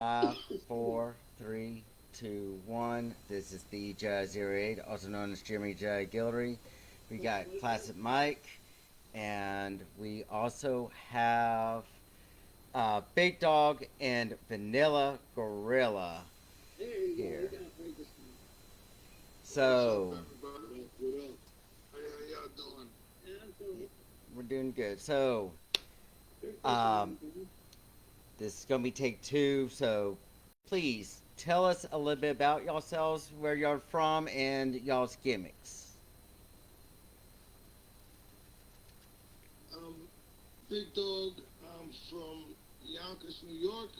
Five, four, three, two, one. This is the J08, also known as Jimmy J. Guillory. We got Classic Mike, and we also have Big Dog and Vanilla Gorilla here. What's up, So, everybody? What up? How y'all doing? we're doing good. So, um, this is going to be take two. So, please tell us a little bit about yourselves, where you're from, and y'all's gimmicks. Um, Big Dog. I'm from Yonkers, New York.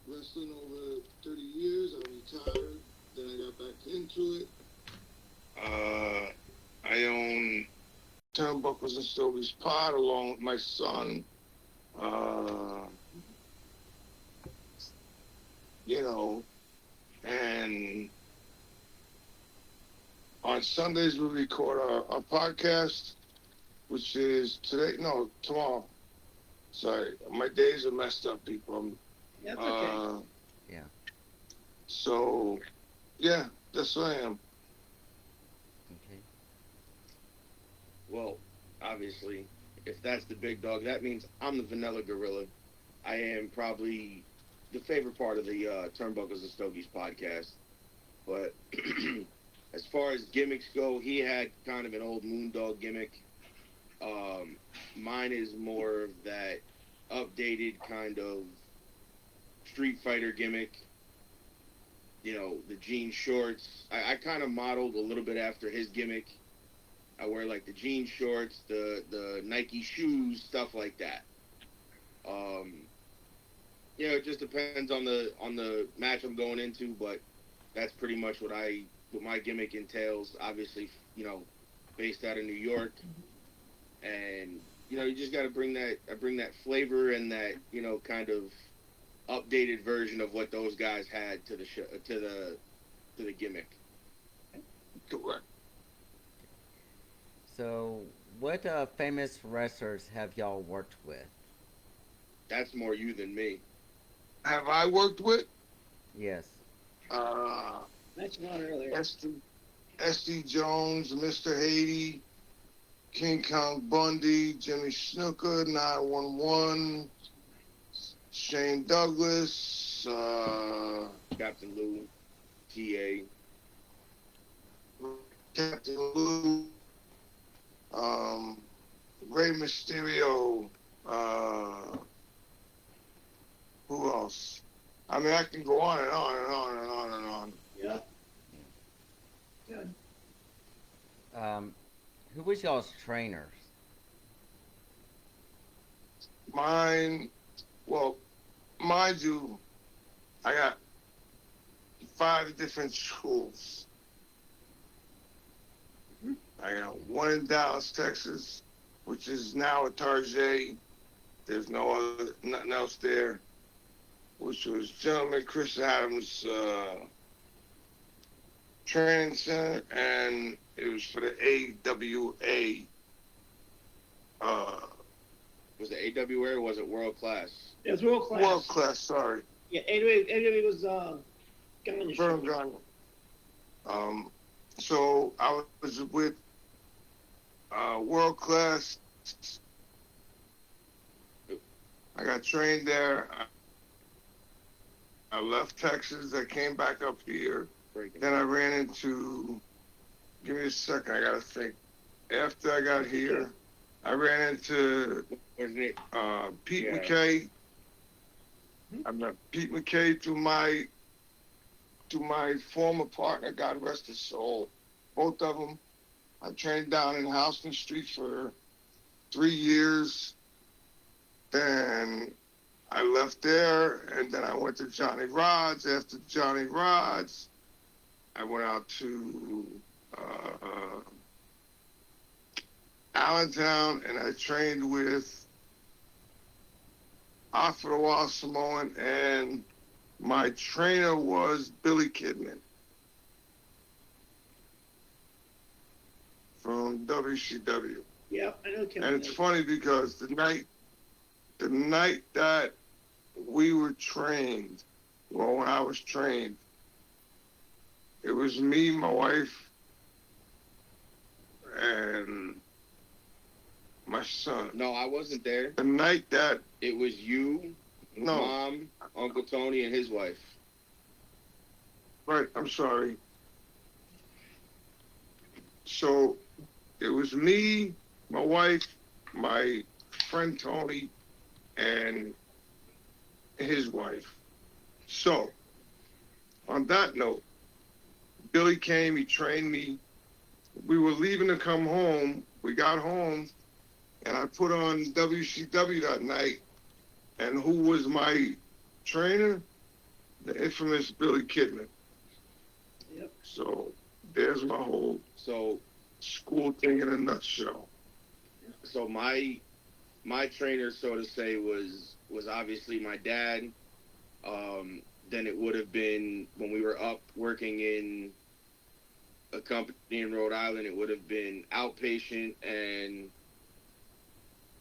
Wrestling over 30 years. I retired. Then I got back into it. I own Turnbuckles and Stogies Pod along with my son. Uh, you know, and on Sundays we record our podcast, which is today. No, tomorrow. Sorry, my days are messed up, people. That's okay. Yeah. So, yeah, that's what I am. Okay. Well, obviously, if that's the big dog, that means I'm the vanilla gorilla. I am probably the favorite part of the Turnbuckles and Stogies podcast. But as far as gimmicks go, he had kind of an old Moondog gimmick. Mine is more of that updated kind of Street Fighter gimmick. You know, the jean shorts. I kind of modeled a little bit after his gimmick. I wear like the jean shorts, the Nike shoes, stuff like that. Um, it just depends on the match I'm going into, but that's pretty much what my gimmick entails. Obviously, based out of New York, and you just got to bring that flavor and that kind of updated version of what those guys had to the show, to the gimmick. Correct. So, what famous wrestlers have y'all worked with? That's more you than me. Have I worked with? Yes. Uh, Mentioned one earlier. SD Jones, Mr. Haiti, King Kong Bundy, Jimmy Snooker, 911, Shane Douglas, Captain Lou, TA. Captain Lou, Rey Mysterio, who else? I mean, I can go on and on and on and on and on. Yeah. Good. Who was y'all's trainers? Mine, well, mind you, I got 5 different schools. I got one in Dallas, Texas, which is now a Tarjay. There's nothing else there, which was Gentleman Chris Adams Training Center, and it was for the AWA. Was it AWA or was it World Class? It was world class. World Class, sorry. Yeah, AWA was gun industry. Burn Gun. So I was with World Class. I got trained there. I left Texas. I came back up here. Then I ran into. Give me a second. I gotta think. After I got here, I ran into Pete McKay. I met Pete McKay through my former partner, God rest his soul. Both of them. I trained down in Houston Street for 3 years. Then I left there, and then I went to Johnny Rod's. After Johnny Rod's, I went out to Allentown, and I trained with Ottawa Samoan, and my trainer was Billy Kidman from WCW. Yeah, I know Kevin. And it's funny because the night that we were trained. Well, when I was trained, it was me, my wife, and my son. No, I wasn't there. The night that It was you, no, Mom, Uncle Tony, and his wife. right, I'm sorry. So it was me, my wife, my friend Tony, and his wife. So on that note, Billy came, he trained me. We were leaving to come home. We got home, and I put on WCW that night. And who was my trainer? The infamous Billy Kidman. Yep. So there's my whole So school thing in a nutshell. so my trainer, so to say, was obviously my dad. Then it would have been when we were up working in a company in Rhode Island. It would have been outpatient and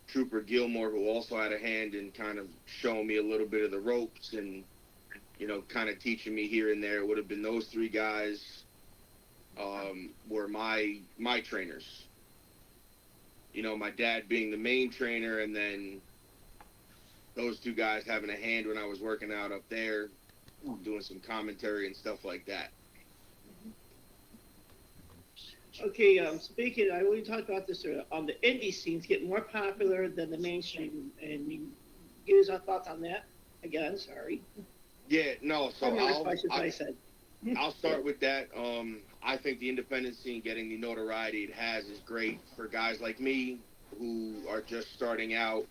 Trooper Gilmore, who also had a hand in kind of showing me a little bit of the ropes and kind of teaching me here and there. It would have been those three guys were my trainers. My dad being the main trainer, and then those two guys having a hand when I was working out up there, doing some commentary and stuff like that. Okay, speaking, we talked about this on the indie scenes getting more popular than the mainstream, and you give us our thoughts on that. Again, sorry. Yeah, no. So I said. I'll start with that. I think the independent scene getting the notoriety it has is great for guys like me who are just starting out,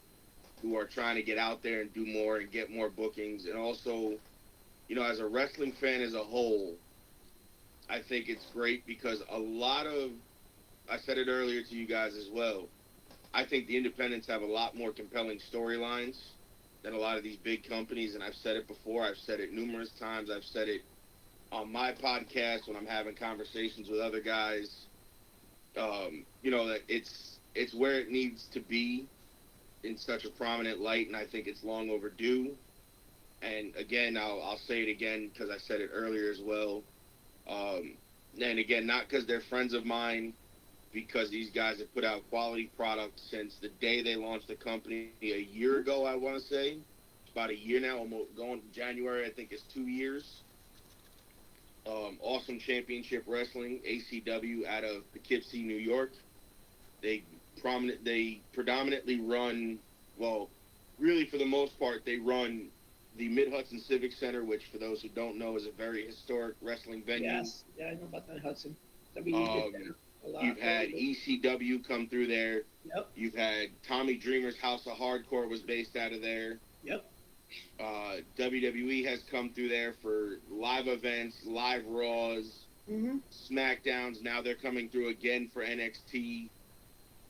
who are trying to get out there and do more and get more bookings, and also, as a wrestling fan as a whole, I think it's great because I said it earlier to you guys as well, I think the independents have a lot more compelling storylines than a lot of these big companies, and I've said it before, I've said it numerous times, I've said it on my podcast when I'm having conversations with other guys, that it's where it needs to be in such a prominent light, and I think it's long overdue. And again, I'll say it again because I said it earlier as well. And again, not because they're friends of mine, because these guys have put out quality products since the day they launched the company a year ago, I want to say. It's about a year now, almost going January, I think it's 2 years. Awesome Championship Wrestling, ACW, out of Poughkeepsie, New York. They predominantly run, well, really for the most part, they run the Mid-Hudson Civic Center, which for those who don't know is a very historic wrestling venue. Yes, yeah, I know about that, Hudson. You've had ECW come through there. Yep. You've had Tommy Dreamer's House of Hardcore was based out of there. Yep. WWE has come through there for live events, live Raws, SmackDowns. Now they're coming through again for NXT.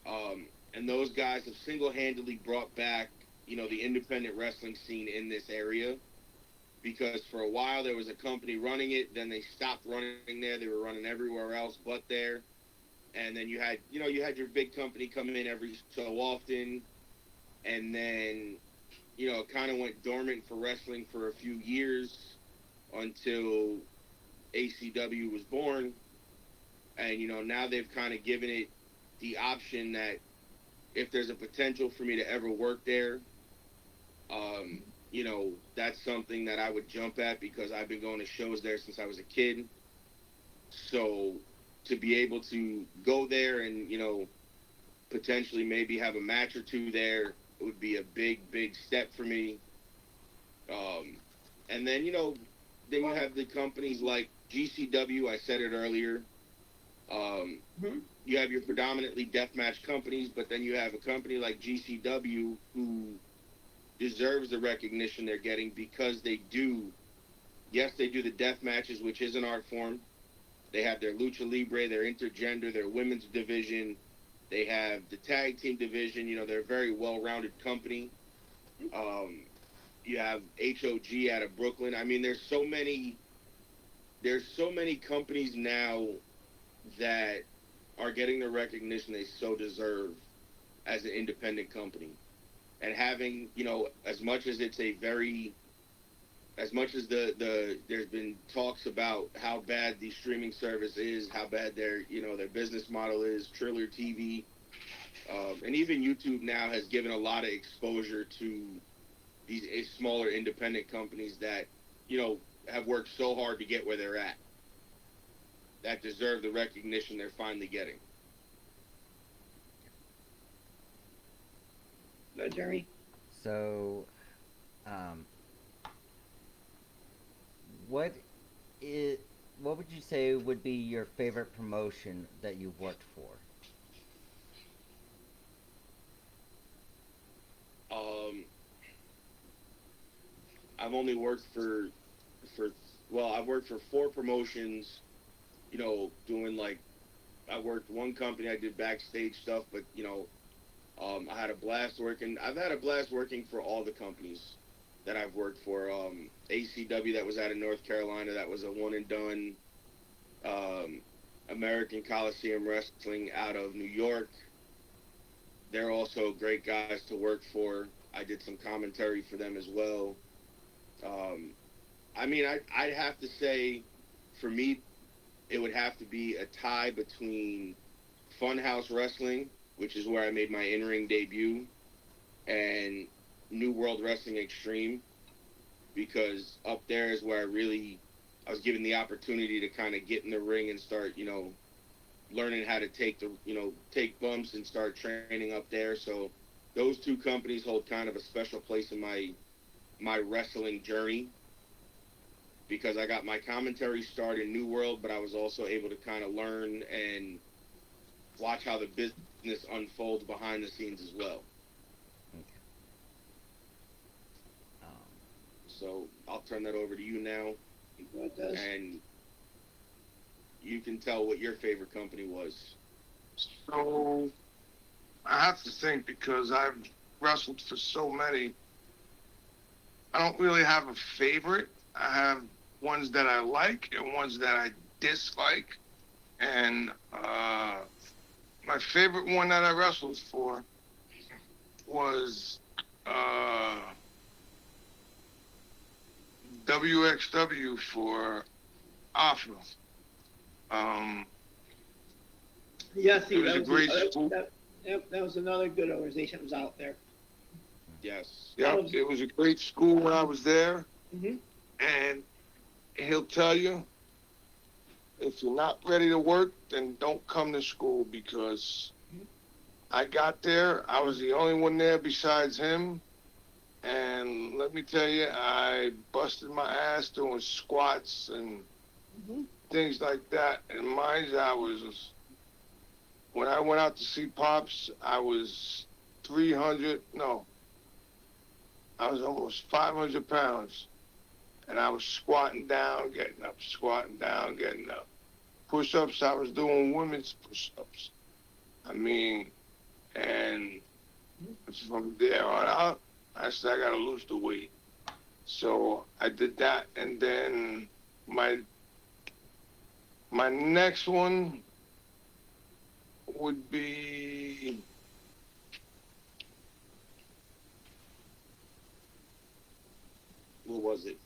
And those guys have single-handedly brought back, the independent wrestling scene in this area. Because for a while there was a company running it, then they stopped running there. They were running everywhere else but there. And then you had your big company coming in every so often. And then, it kind of went dormant for wrestling for a few years until ACW was born. And, now they've kind of given it the option that if there's a potential for me to ever work there, that's something that I would jump at because I've been going to shows there since I was a kid. So to be able to go there and, potentially maybe have a match or two there, it would be a big, big step for me. And then, then you have the companies like GCW, I said it earlier. You have your predominantly deathmatch companies, but then you have a company like GCW who deserves the recognition they're getting because they do the death matches, which is an art form. They have their lucha libre, their intergender, their women's division. They have the tag team division. They're a very well-rounded company. You have HOG out of Brooklyn. I mean, there's so many companies now that are getting the recognition they so deserve as an independent company. And having, as much as it's a very as much as there's been talks about how bad the streaming service is, how bad their business model is, Triller TV, and even YouTube now has given a lot of exposure to these smaller independent companies that have worked so hard to get where they're at, that deserve the recognition they're finally getting. Jeremy? So, what would you say would be your favorite promotion that you've worked for? I've only worked I've worked for 4 promotions. Doing like I worked one company. I did backstage stuff, but I had a blast working. I've had a blast working for all the companies that I've worked for. ACW, that was out of North Carolina, that was a one and done. American Coliseum Wrestling out of New York. They're also great guys to work for. I did some commentary for them as well. I'd have to say, for me, it would have to be a tie between Funhouse Wrestling, which is where I made my in-ring debut, and New World Wrestling Extreme, because up there is where I was given the opportunity to kind of get in the ring and start, learning how to take bumps and start training up there. So those 2 companies hold kind of a special place in my wrestling journey, because I got my commentary start in New World, but I was also able to kind of learn and watch how the business unfolds behind the scenes as well. Okay. So I'll turn that over to you now, and you can tell what your favorite company was. So I have to think, because I've wrestled for so many. I don't really have a favorite. I have ones that I like and ones that I dislike. And my favorite one that I wrestled for was WXW for Alpha. Yeah, see, It was a great school. that was another good organization that was out there. Yes. Yeah, it was a great school when I was there. Mm-hmm. And he'll tell you, if you're not ready to work, then don't come to school, because I got there, I was the only one there besides him, and let me tell you, I busted my ass doing squats and things like that. And mind you, when I went out to see Pops, I was almost 500 pounds. And I was squatting down, getting up, squatting down, getting up. Push-ups, I was doing women's push-ups. And from there on out, I said, I got to lose the weight. So I did that. And then my next one would be... What was it?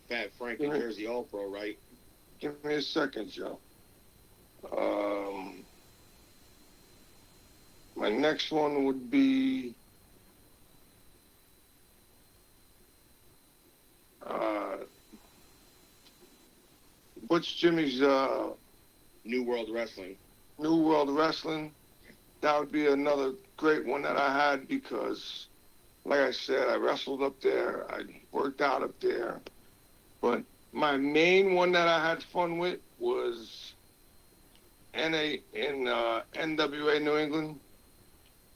Fat Frank and Jersey All Pro, right? Give me a second, Joe. My next one would be what's Jimmy's New World Wrestling. New World Wrestling. That would be another great one that I had, because, like I said, I wrestled up there. I worked out up there. But my main one that I had fun with was NWA New England.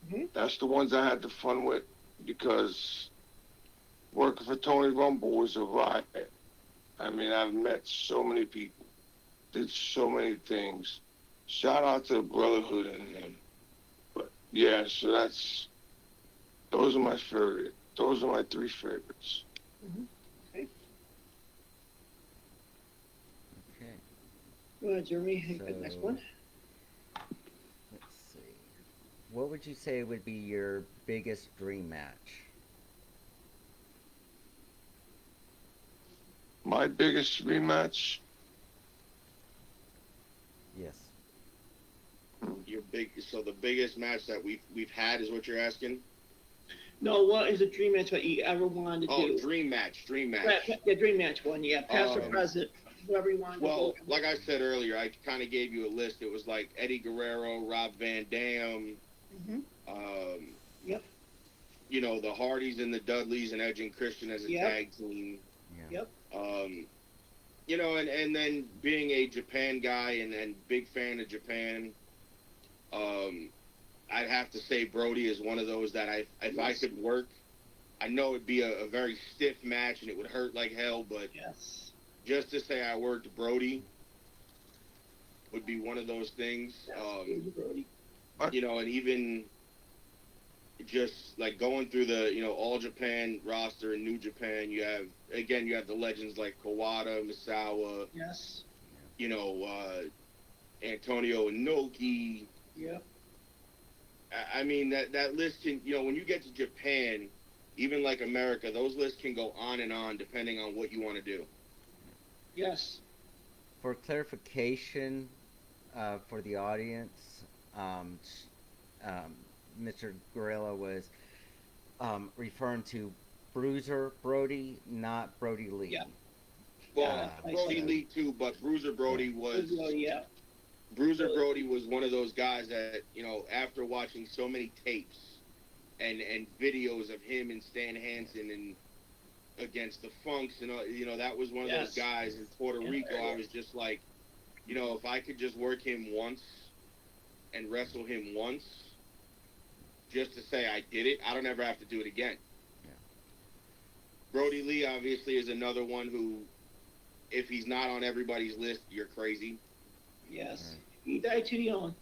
Mm-hmm. That's the ones I had the fun with, because working for Tony Rumble was a riot. I've met so many people, did so many things. Shout out to the Brotherhood and them. But yeah, so those are my favorite. Those are my 3 favorites. Mm-hmm. Okay. Okay. Go ahead, Jeremy. Next one. Let's see. What would you say would be your biggest dream match? My biggest rematch. Yes. So the biggest match that we've had is what you're asking? No, what is a dream match that you ever wanted to Oh, do? dream match. Yeah, dream match one. Yeah, past or Um, present, whoever you wanted Well, to go. like I said earlier, I kind of gave you a list. It was like Eddie Guerrero, Rob Van Dam, Hmm. um, Yep. you know, the Hardys and the Dudleys and Edge and Christian as a Yep. tag team. Yeah. Yep. You know, and then being a Japan guy and big fan of Japan, I'd have to say Brody is one of those that if I could work, I know it'd be a very stiff match and it would hurt like hell, but Yes. just to say I worked Brody would be one of those things. Brody. You know, and even just like going through the, you know, All Japan roster and New Japan, you have the legends like Kawada, Misawa, Yes. you know, Antonio Inoki. Yep. I mean, that list can, you know, when you get to Japan, even like America, those lists can go on and on depending on what you want to do. Yes. For clarification, for the audience, Mr. Gorilla was referring to Bruiser Brody, not Brody Lee. Yeah. Well, I Brody see. Lee too, but Bruiser Brody was Yeah. Bruiser Brody was one of those guys that, you know, after watching so many tapes and videos of him and Stan Hansen and against the Funks and you know, that was one of those guys in Puerto Rico. I was just like, you know, if I could just work him once and wrestle him once, just to say I did it, I don't ever have to do it again. Yeah. Brody Lee obviously is another one who, if he's not on everybody's list, you're crazy. Yes. Right. He died too young.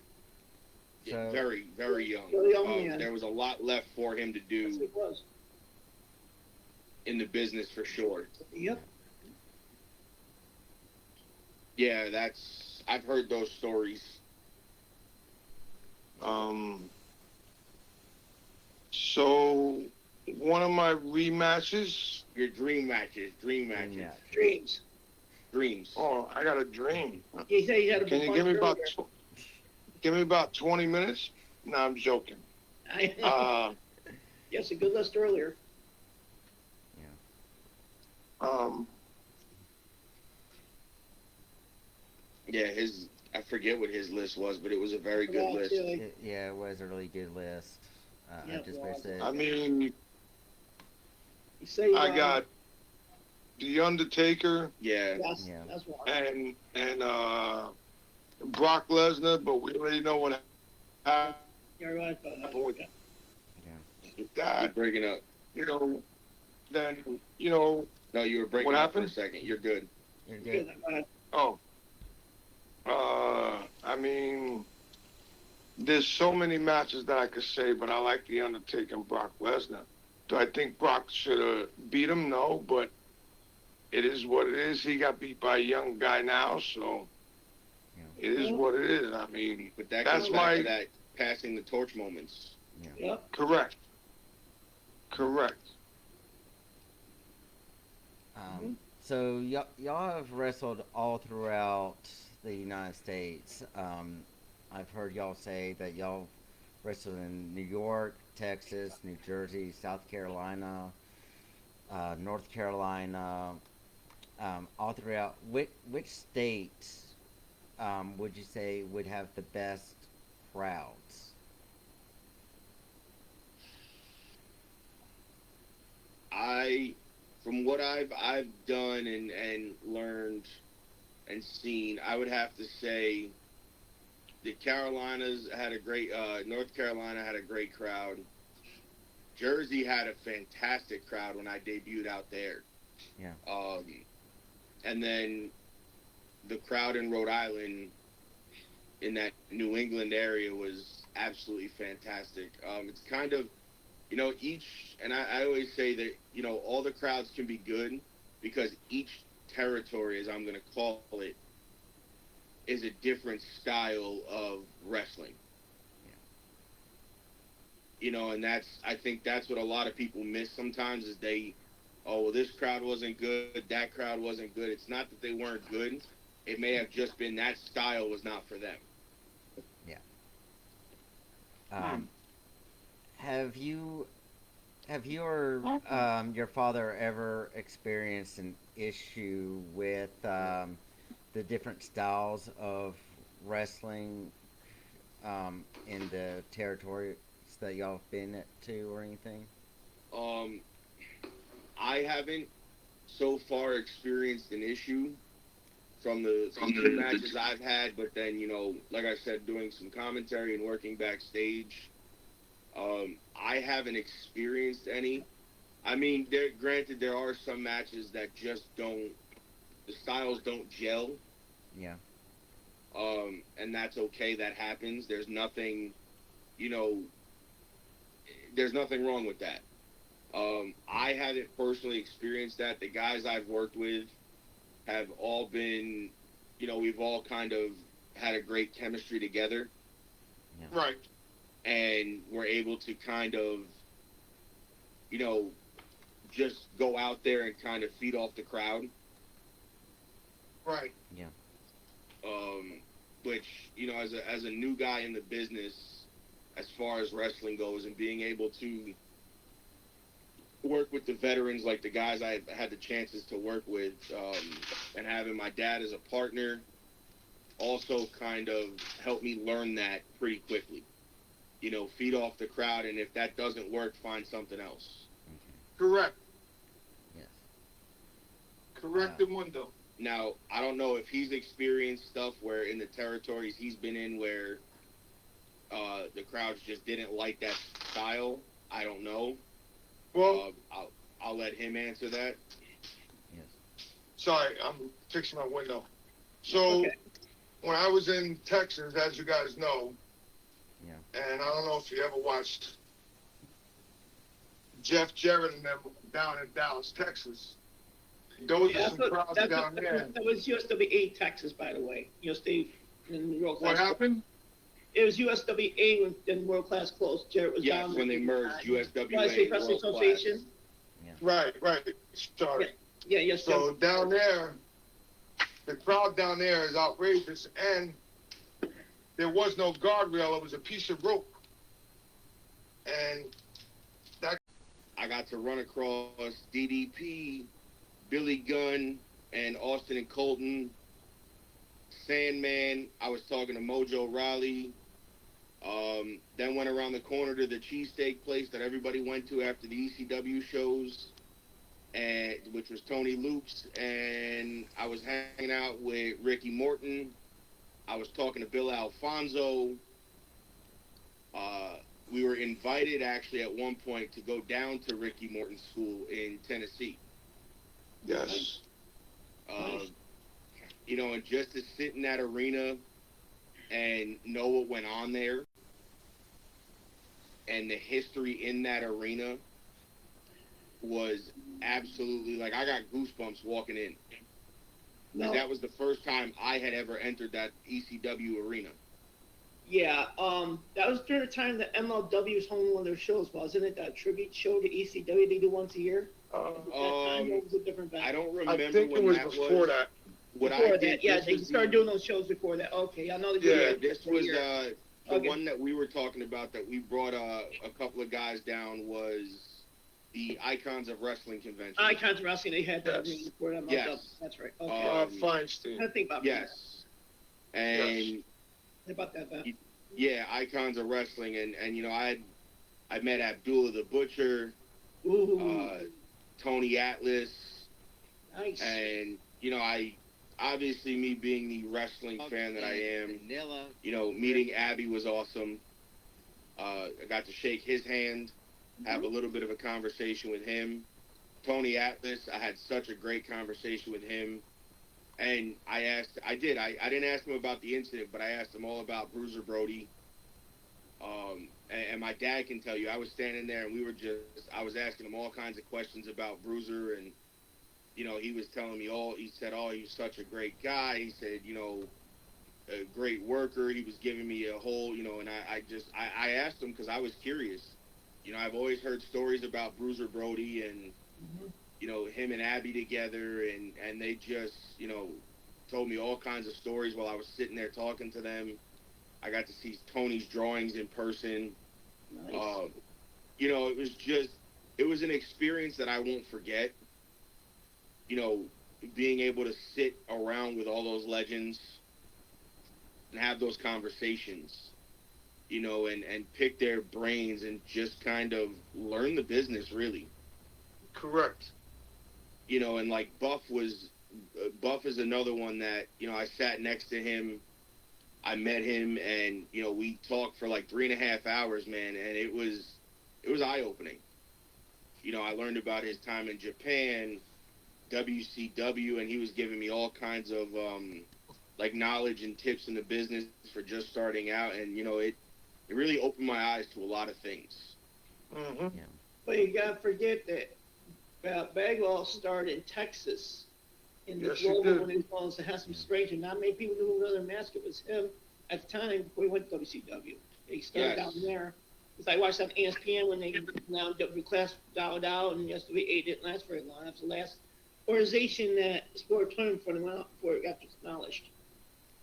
So, Very, very young. Very young man. There was a lot left for him to Yes, do it was. in the business for sure. Yep. Yeah, I've heard those stories. So one of my rematches. Your dream matches. yeah. Dreams. Dreams. Oh, I got a dream. He said he had a Can you bunch give me about earlier. give me about 20 minutes? No, I'm joking. Yes, a good list earlier. Yeah, I forget what his list was, but it was a very good list. Yeah, it was a really good list. Yeah, I just it wish was. that. I mean, You say, I got The Undertaker Yeah. Yes, Yeah. that's one. and Brock Lesnar, but we already know what happened You're right about with that. You're that. breaking up. You know, then you know. No, you were breaking What up for a happened? second. You're good. You're good. Oh, I mean, there's so many matches that I could say, but I like The Undertaker and Brock Lesnar. Do I think Brock should have beat him? No, but it is what it is. He got beat by a young guy now, so it is what it is. I mean, But that that's goes back to my that passing the torch moments. Yep. correct. So y'all have wrestled all throughout the United States. I've heard y'all say that y'all wrestled in New York, Texas, New Jersey, South Carolina, North Carolina, all throughout. Which state would you say would have the best crowds? From what I've done and learned and seen, I would have to say the Carolinas had a great, North Carolina had a great crowd. Jersey had a fantastic crowd when I debuted out there. Yeah. And then the crowd in Rhode Island in that New England area was absolutely fantastic. It's kind of, you know, and I always say that, you know, all the crowds can be good because each territory, as I'm going to call it, is a different style of wrestling. Yeah. You know, and I think that's what a lot of people miss sometimes is they oh, well, this crowd wasn't good, that crowd wasn't good. It's not that they weren't good. It may have just been that style was not for them. Yeah. Um, have you or your father ever experienced an issue with the different styles of wrestling in the territories that y'all have been to or anything? Um, I haven't so far experienced an issue from the two matches I've had, but then like I said, doing some commentary and working backstage, I haven't experienced any. I mean, granted, there are some matches that just don't, the styles don't gel, Yeah. and that's okay. That happens. You know, there's nothing wrong with that. I haven't personally experienced that. The guys I've worked with have all been, we've all kind of had a great chemistry together. Yeah. Right. And we're able to kind of, you know, just go out there and kind of feed off the crowd. Right. Yeah. Which, as a new guy in the business, as far as wrestling goes, and being able to work with the veterans like the guys I had the chances to work with, and having my dad as a partner also kind of helped me learn that pretty quickly. Feed off the crowd, and if that doesn't work, find something else. Okay. Correct. Yes. Correct the mundo. Now, I don't know if he's experienced stuff where in the territories he's been in where the crowds just didn't like that style. I don't know. Well, I'll let him answer that. Yes. sorry, I'm fixing my window. So, Okay. when I was in Texas, as you guys know, Yeah. and I don't know if you ever watched Jeff Jarrett and them down in Dallas, Texas. Those are some crowds down there. That was USWA Texas, by the way. USWA in world class. What happened? It was USWA when world class closed. Jarrett was Yes, down when they merged USWA United States and Wrestling World Association. Right. Sorry. Yeah, yes. So down there, the crowd down there is outrageous, and there was no guardrail. It was a piece of rope. And I got to run across DDP, Billy Gunn, and Austin and Colton, Sandman. I was talking to Mojo Rawley. Then went around the corner to the cheesesteak place that everybody went to after the ECW shows, and which was Tony Luke's. And I was hanging out with Ricky Morton. I was talking to Bill Alfonso. We were invited actually at one point to go down to Ricky Morton's school in Tennessee. yes, And just to sit in that arena and know what went on there and the history in that arena was absolutely, like, I got goosebumps walking in. No. That was the first time I had ever entered that ECW arena. Yeah, that was during the time that MLW was holding one of their shows, wasn't it? That tribute show to ECW they do once a year. At that time, it was a different I back. don't I remember think when it was that before that. What Before I did, that, yeah, this they was started the- doing those shows before that. Okay, I know. Yeah, This was the Okay. one that we were talking about that we brought a couple of guys down was the Icons of Wrestling convention. Icons of Wrestling, they had that Yes. before MLW. Yes. That's right. Okay. Feinstein. I think about Yes. And Yes. that. About that. yeah, Icons of Wrestling, and I met Abdullah the Butcher, Ooh, Tony Atlas, nice. and I obviously, me being the wrestling fan that I am, Vanilla. meeting Abby was awesome. I got to shake his hand, have a little bit of a conversation with him. Tony Atlas, I had such a great conversation with him. And I didn't ask him about the incident, but I asked him all about Bruiser Brody. And my dad can tell you, I was standing there and I was asking him all kinds of questions about Bruiser, and he was telling me he said, he's such a great guy. He said, a great worker. He was giving me a whole, and I asked him because I was curious. I've always heard stories about Bruiser Brody, and, him and Abby together, and they just, told me all kinds of stories while I was sitting there talking to them. I got to see Tony's drawings in person. Nice. It was an experience that I won't forget. You know, being able to sit around with all those legends and have those conversations, and pick their brains and just kind of learn the business, really. Correct. And like Buff is another one that, I sat next to him. I met him, and we talked for like 3.5 hours, man, and it was eye opening. I learned about his time in Japan, WCW, and he was giving me all kinds of like knowledge and tips in the business for just starting out, and it really opened my eyes to a lot of things. Mm-hmm. Yeah. But you gotta forget that Bagwell started in Texas in the Yes, he global did. when he was going to have some strange, and not many people knew who another mask it was him at the time before he went to WCW. He started Yes. down there. Because I watched on ESPN when they now W class dialed out, and yesterday it didn't last very long. That's the last organization that sport turned for them out before it got demolished.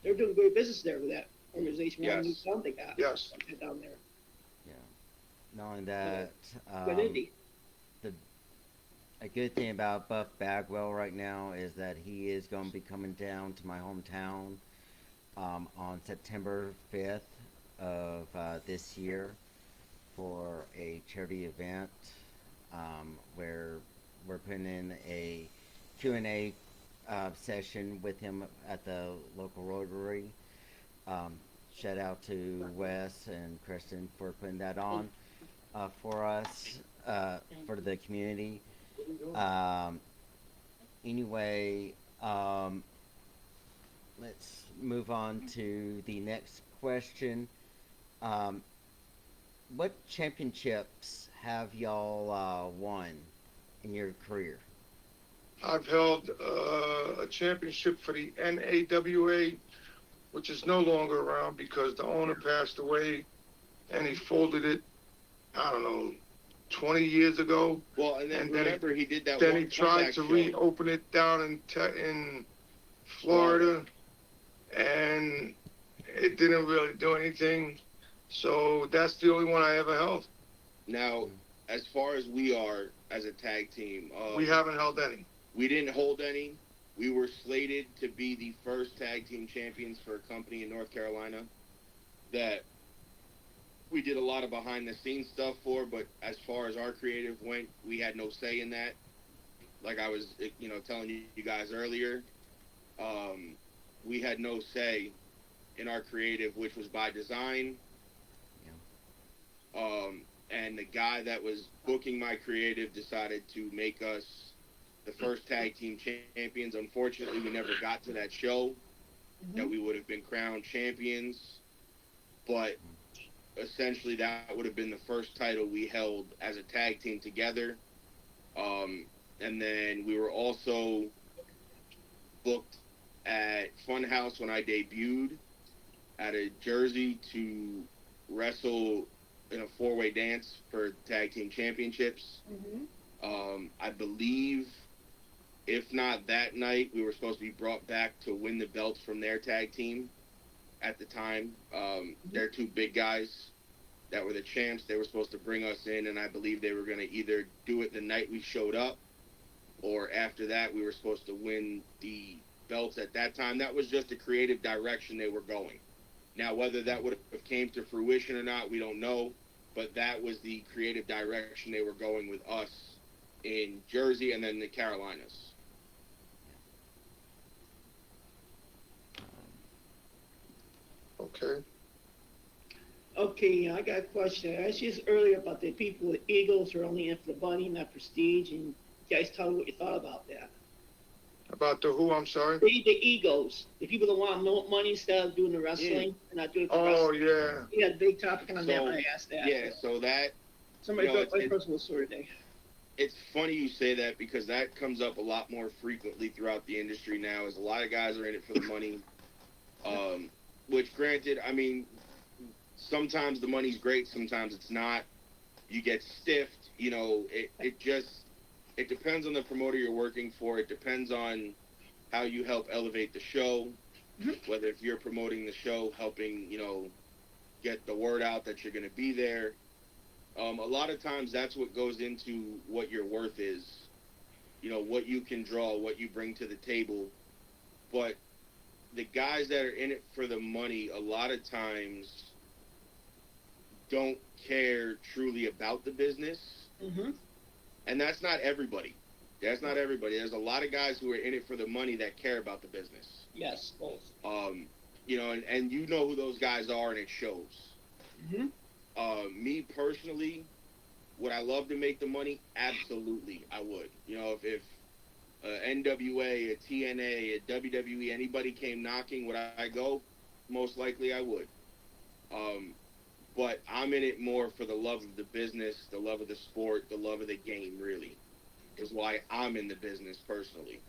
They're doing great business there with that organization. What a new Yes. talent they got. Yes. Down there. Not only that, Good indie. a good thing about Buff Bagwell right now is that he is going to be coming down to my hometown on September 5th of this year for a charity event where we're putting in a Q&A session with him at the local Rotary. Shout out to Wes and Kristen for putting that on for us, for the community. Anyway, let's move on to the next question. What championships have y'all won in your career? I've held a championship for the NAWA, which is no longer around because the owner passed away and he folded it, I don't know, 20 years ago. Well, and then remember he did that. Then one he tried comeback to show. reopen it down in Florida, and it didn't really do anything. So that's the only one I ever held. Now, as far as we are as a tag team, We haven't held any. we didn't hold any. We were slated to be the first tag team champions for a company in North Carolina that we did a lot of behind the scenes stuff for, but as far as our creative went, we had no say in that. Like I was, telling you guys earlier, we had no say in our creative, which was by design. And the guy that was booking my creative decided to make us the first tag team champions. Unfortunately, we never got to that show that we would have been crowned champions. But essentially, that would have been the first title we held as a tag team together. And then we were also booked at Funhouse when I debuted out of Jersey to wrestle in a 4-way dance for tag team championships. I believe, if not that night, we were supposed to be brought back to win the belts from their tag team at the time. They're two big guys that were the champs. They were supposed to bring us in, and I believe they were going to either do it the night we showed up, or after that we were supposed to win the belts at that time. That was just the creative direction they were going. Now, whether that would have came to fruition or not, we don't know, but that was the creative direction they were going with us in Jersey and then the Carolinas. Okay. Okay, I got a question. I asked you this earlier about the people with egos who are only in for the money, not prestige, and you guys tell me what you thought about that. About the who, I'm sorry? The egos. The people that want money instead of doing the wrestling and not doing it for Oh, wrestling. yeah. You had a big topic on that So, when I asked that. Yeah, so that, Somebody you know, got my personal story today. it's funny you say that because that comes up a lot more frequently throughout the industry now, as a lot of guys are in it for the money. Which, granted, I mean, sometimes the money's great, sometimes it's not. You get stiffed, it's it depends on the promoter you're working for. It depends on how you help elevate the show. Whether if you're promoting the show, helping, get the word out that you're going to be there. A lot of times that's what goes into what your worth is. What you can draw, what you bring to the table. But the guys that are in it for the money, a lot of times don't care truly about the business. Mm-hmm. And that's not everybody. That's not everybody. There's a lot of guys who are in it for the money that care about the business. Yes, both. And you know who those guys are, and it shows. Mm-hmm. Me personally, would I love to make the money? Absolutely, I would. If NWA, a TNA, a WWE, anybody came knocking, would I go? Most likely I would. But I'm in it more for the love of the business, the love of the sport, the love of the game, really, is why I'm in the business personally.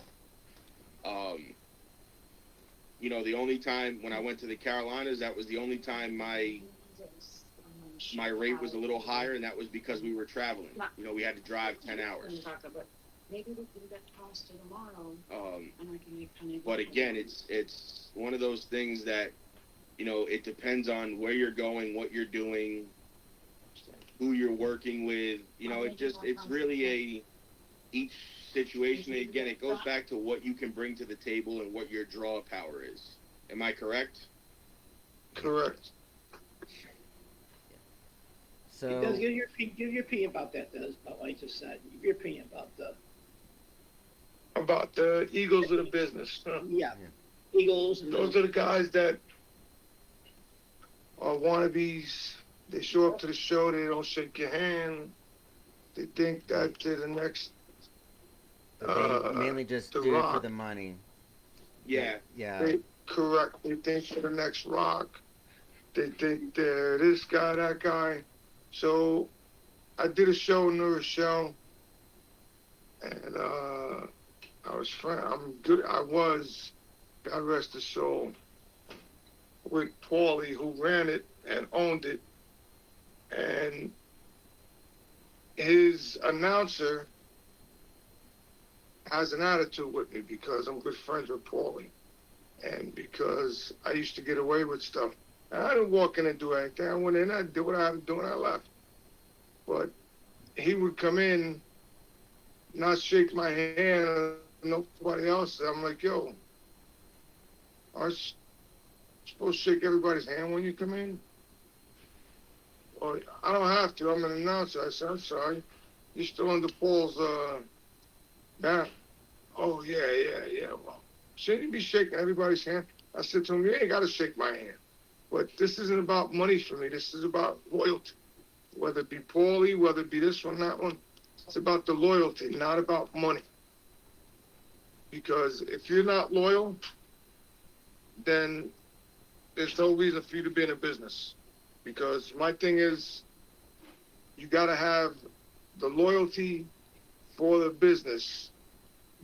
The only time when I went to the Carolinas, that was the only time my rate was a little higher, and that was because we were traveling. We had to drive 10 hours. Maybe we can get pasta tomorrow, and I can make honey. But again, it's one of those things that, it depends on where you're going, what you're doing, who you're working with. It's really each situation. And again, it goes back to what you can bring to the table and what your draw power is. Am I correct? Correct. So Give your opinion about that, Dennis, about what I just said. Give your opinion About the Eagles of the business. Huh? Yeah. Eagles. And Those are the guys that are wannabes. They show up to the show, they don't shake your hand. They think that they're the next. they mainly just The do it for Rock. the money. Yeah. Yeah. Correct. They think they're the next Rock. They think they're this guy, that guy. So I did a show in New Rochelle, and I was, God rest his soul, with Paulie, who ran it and owned it. And his announcer has an attitude with me because I'm good friends with Paulie. And because I used to get away with stuff. And I didn't walk in and do anything. I went in, I did what I had to do, and I left. But he would come in, not shake my hand, nobody else. I'm like, yo, aren't you supposed to shake everybody's hand when you come in? Well, I don't have to. I'm an announcer. I said, I'm sorry. You're still under Paul's ban. Oh, yeah. Well, shouldn't you be shaking everybody's hand? I said to him, you ain't got to shake my hand. But this isn't about money for me. This is about loyalty. Whether it be Paulie, whether it be this one, that one. It's about the loyalty, not about money. Because if you're not loyal, then there's no reason for you to be in a business. Because my thing is, you got to have the loyalty for the business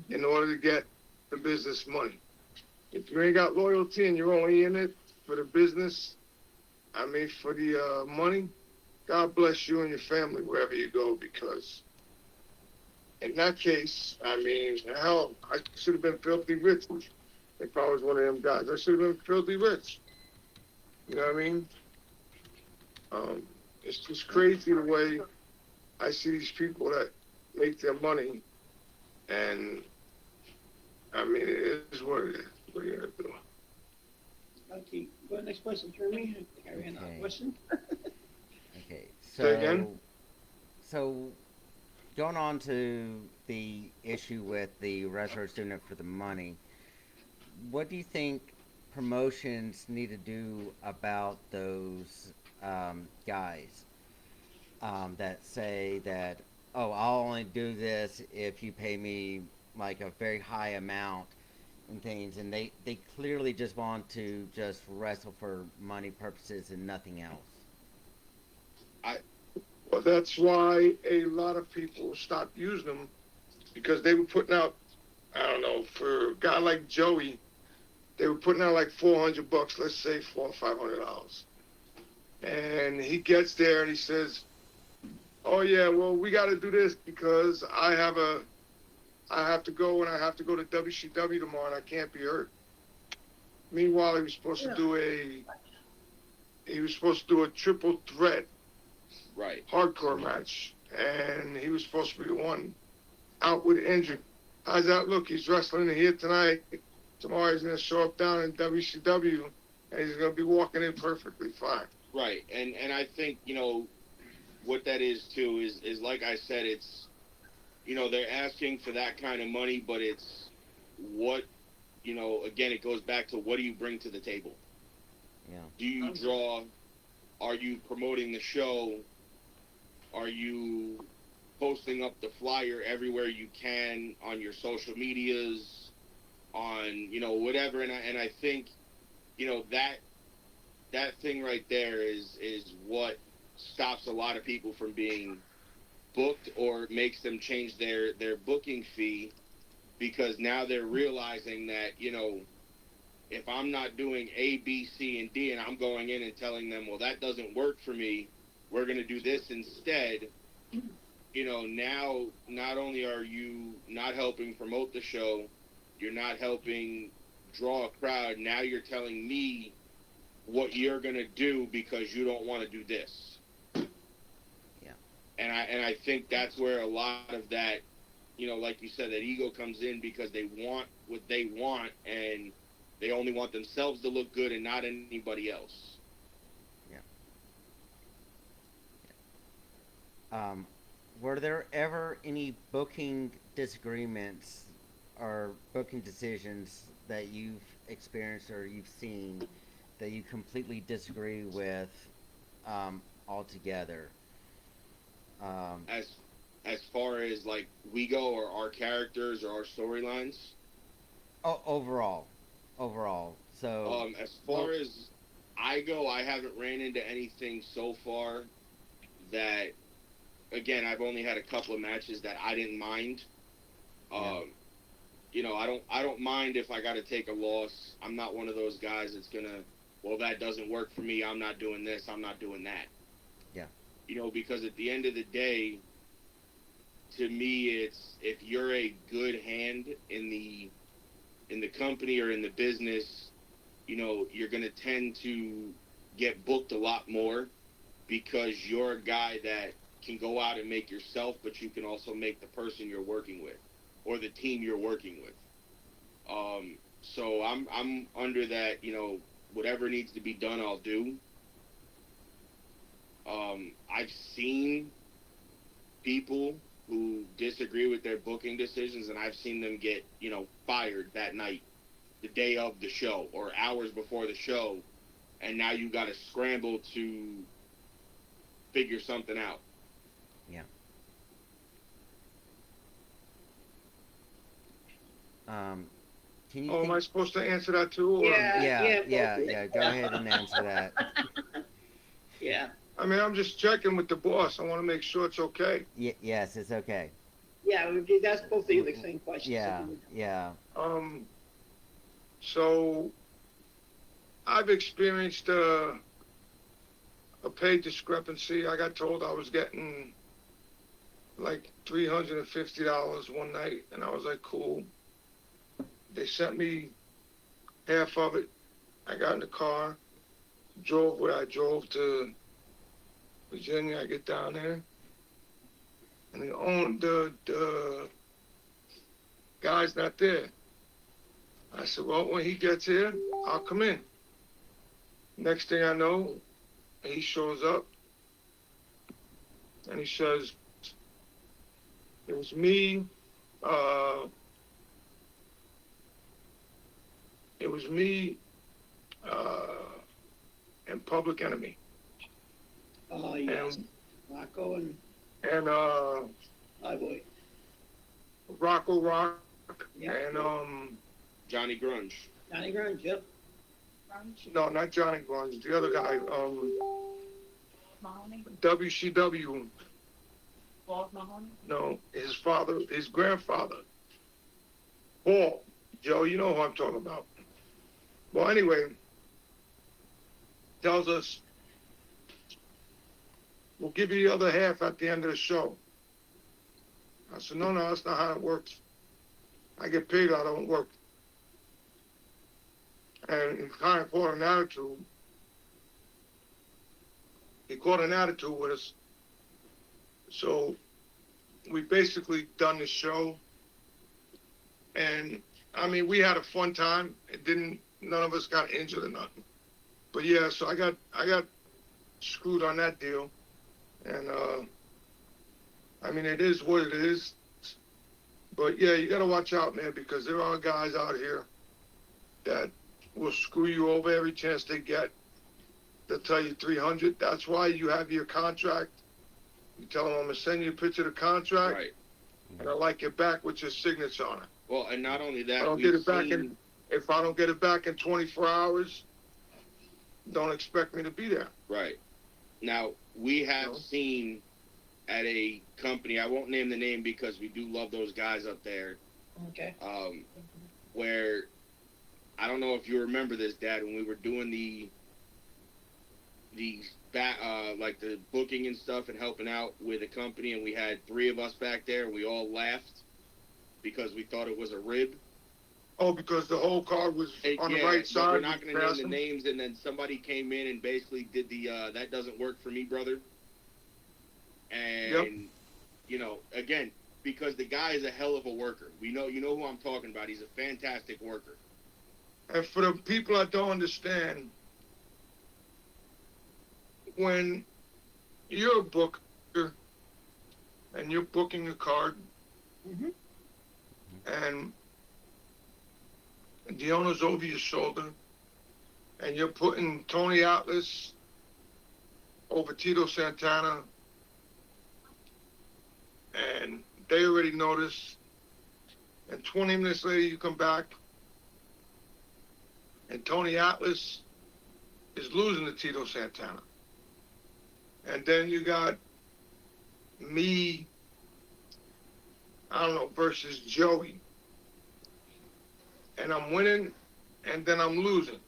in order to get the business money. If you ain't got loyalty and you're only in it for the business, for the money, God bless you and your family wherever you go, because in that case, hell, I should have been filthy rich. If I was one of them guys, I should have been filthy rich. You know what I mean? It's just crazy the way I see these people that make their money, and it is what it is. What are you gonna do? Okay, go to the next question, Jeremy. I think I ran out of questions. Okay. Say again? So going on to the issue with the wrestlers doing it for the money, what do you think promotions need to do about those guys that say that, oh, I'll only do this if you pay me like a very high amount and things, and they clearly just want to just wrestle for money purposes and nothing else. Well, that's why a lot of people stopped using them, because they were putting out, I don't know, for a guy like Joey, they were putting out like $400, let's say $400 or $500. And he gets there and he says, oh yeah, well, we got to do this because I have a I have to go and I have to go to WCW tomorrow and I can't be hurt. Meanwhile, he was supposed to do a triple threat Right. hardcore match, and he was supposed to be the one out with injury. How's that look? He's wrestling here tonight. Tomorrow he's going to show up down in WCW, and he's going to be walking in perfectly fine. Right, and I think, you know, what that is too is like I said, it's, you know, they're asking for that kind of money, but it's what, you know, again, it goes back to what do you bring to the table? Yeah. Do you draw? Are you promoting the show? Are you posting up the flyer everywhere you can on your social medias, on, you know, whatever? And I think, you know, that thing right there is what stops a lot of people from being booked or makes them change their booking fee, because now they're realizing that, you know, if I'm not doing A, B, C, and D, and I'm going in and telling them, well, that doesn't work for me, we're going to do this instead, you know, now not only are you not helping promote the show, you're not helping draw a crowd, now you're telling me what you're going to do because you don't want to do this. Yeah. And I think that's where a lot of that, you know, like you said, that ego comes in, because they want what they want, and they only want themselves to look good and not anybody else. Yeah. Were there ever any booking disagreements or booking decisions that you've experienced or you've seen that you completely disagree with altogether? As far as like we go, or our characters or our storylines? Overall. So As far as I go, I haven't ran into anything so far that, again, I've only had a couple of matches that I didn't mind. Yeah. You know, I don't mind if I got to take a loss. I'm not one of those guys that's gonna, well, that doesn't work for me, I'm not doing this, I'm not doing that. Yeah. You know, because at the end of the day, to me, it's, if you're a good hand in the company or in the business, you know, you're going to tend to get booked a lot more, because you're a guy that can go out and make yourself, but you can also make the person you're working with or the team you're working with. So I'm under that, you know, whatever needs to be done, I'll do. I've seen people who disagree with their booking decisions, and I've seen them get, you know, fired that night, the day of the show, or hours before the show, and now you got to scramble to figure something out. Yeah. Can you Am I supposed to answer that too? Or? Yeah. Go ahead and answer that. Yeah. I mean, I'm just checking with the boss. I want to make sure it's okay. Yes, it's okay. Yeah, that's both the same question. Yeah. So I've experienced a pay discrepancy. I got told I was getting like $350 one night, and I was like, cool. They sent me half of it. I got in the car, drove where I drove to Virginia. I get down there, and the guy's not there. I said, well, when he gets here, I'll come in. Next thing I know, he shows up, and he says, it was me, and Public Enemy. Oh, yes. Rocco and Boy. Rocco Rock, Yeah. and Johnny Grunge. Johnny Grunge, yep. no, not Johnny Grunge, the other guy, Mahoney? WCW. Walt Mahoney? No, his grandfather, Paul. Joe, you know who I'm talking about. Well, anyway, tells us, we'll give you the other half at the end of the show. I said, no, that's not how it works. I get paid, I don't work. And he kind of caught an attitude. He caught an attitude with us. So we basically done the show. And I mean, we had a fun time. None of us got injured or nothing. But yeah, so I got screwed on that deal. And I mean, it is what it is. But yeah, you got to watch out, man, because there are guys out here that will screw you over every chance they get. They'll tell you 300. That's why you have your contract. You tell them, I'm going to send you a picture of the contract. Right. And I like it back with your signature on it. Well, and not only that, if I don't get it back in 24 hours, don't expect me to be there. Right. Now, we have seen at a company, I won't name the name because we do love those guys up there. Okay. Where, I don't know if you remember this, Dad, when we were doing the booking and stuff and helping out with a company, and we had 3 of us back there, and we all laughed because we thought it was a rib. Oh, because the whole car was on the right side. We're not going to name the names, and then somebody came in and basically did the that doesn't work for me, brother. And, you know, again, because the guy is a hell of a worker. You know who I'm talking about. He's a fantastic worker. And for the people that don't understand, when you're a booker and you're booking a card, and the owner's over your shoulder, and you're putting Tony Atlas over Tito Santana, and they already notice, and 20 minutes later you come back, and Tony Atlas is losing to Tito Santana. And then you got me, I don't know, versus Joey. And I'm winning, and then I'm losing.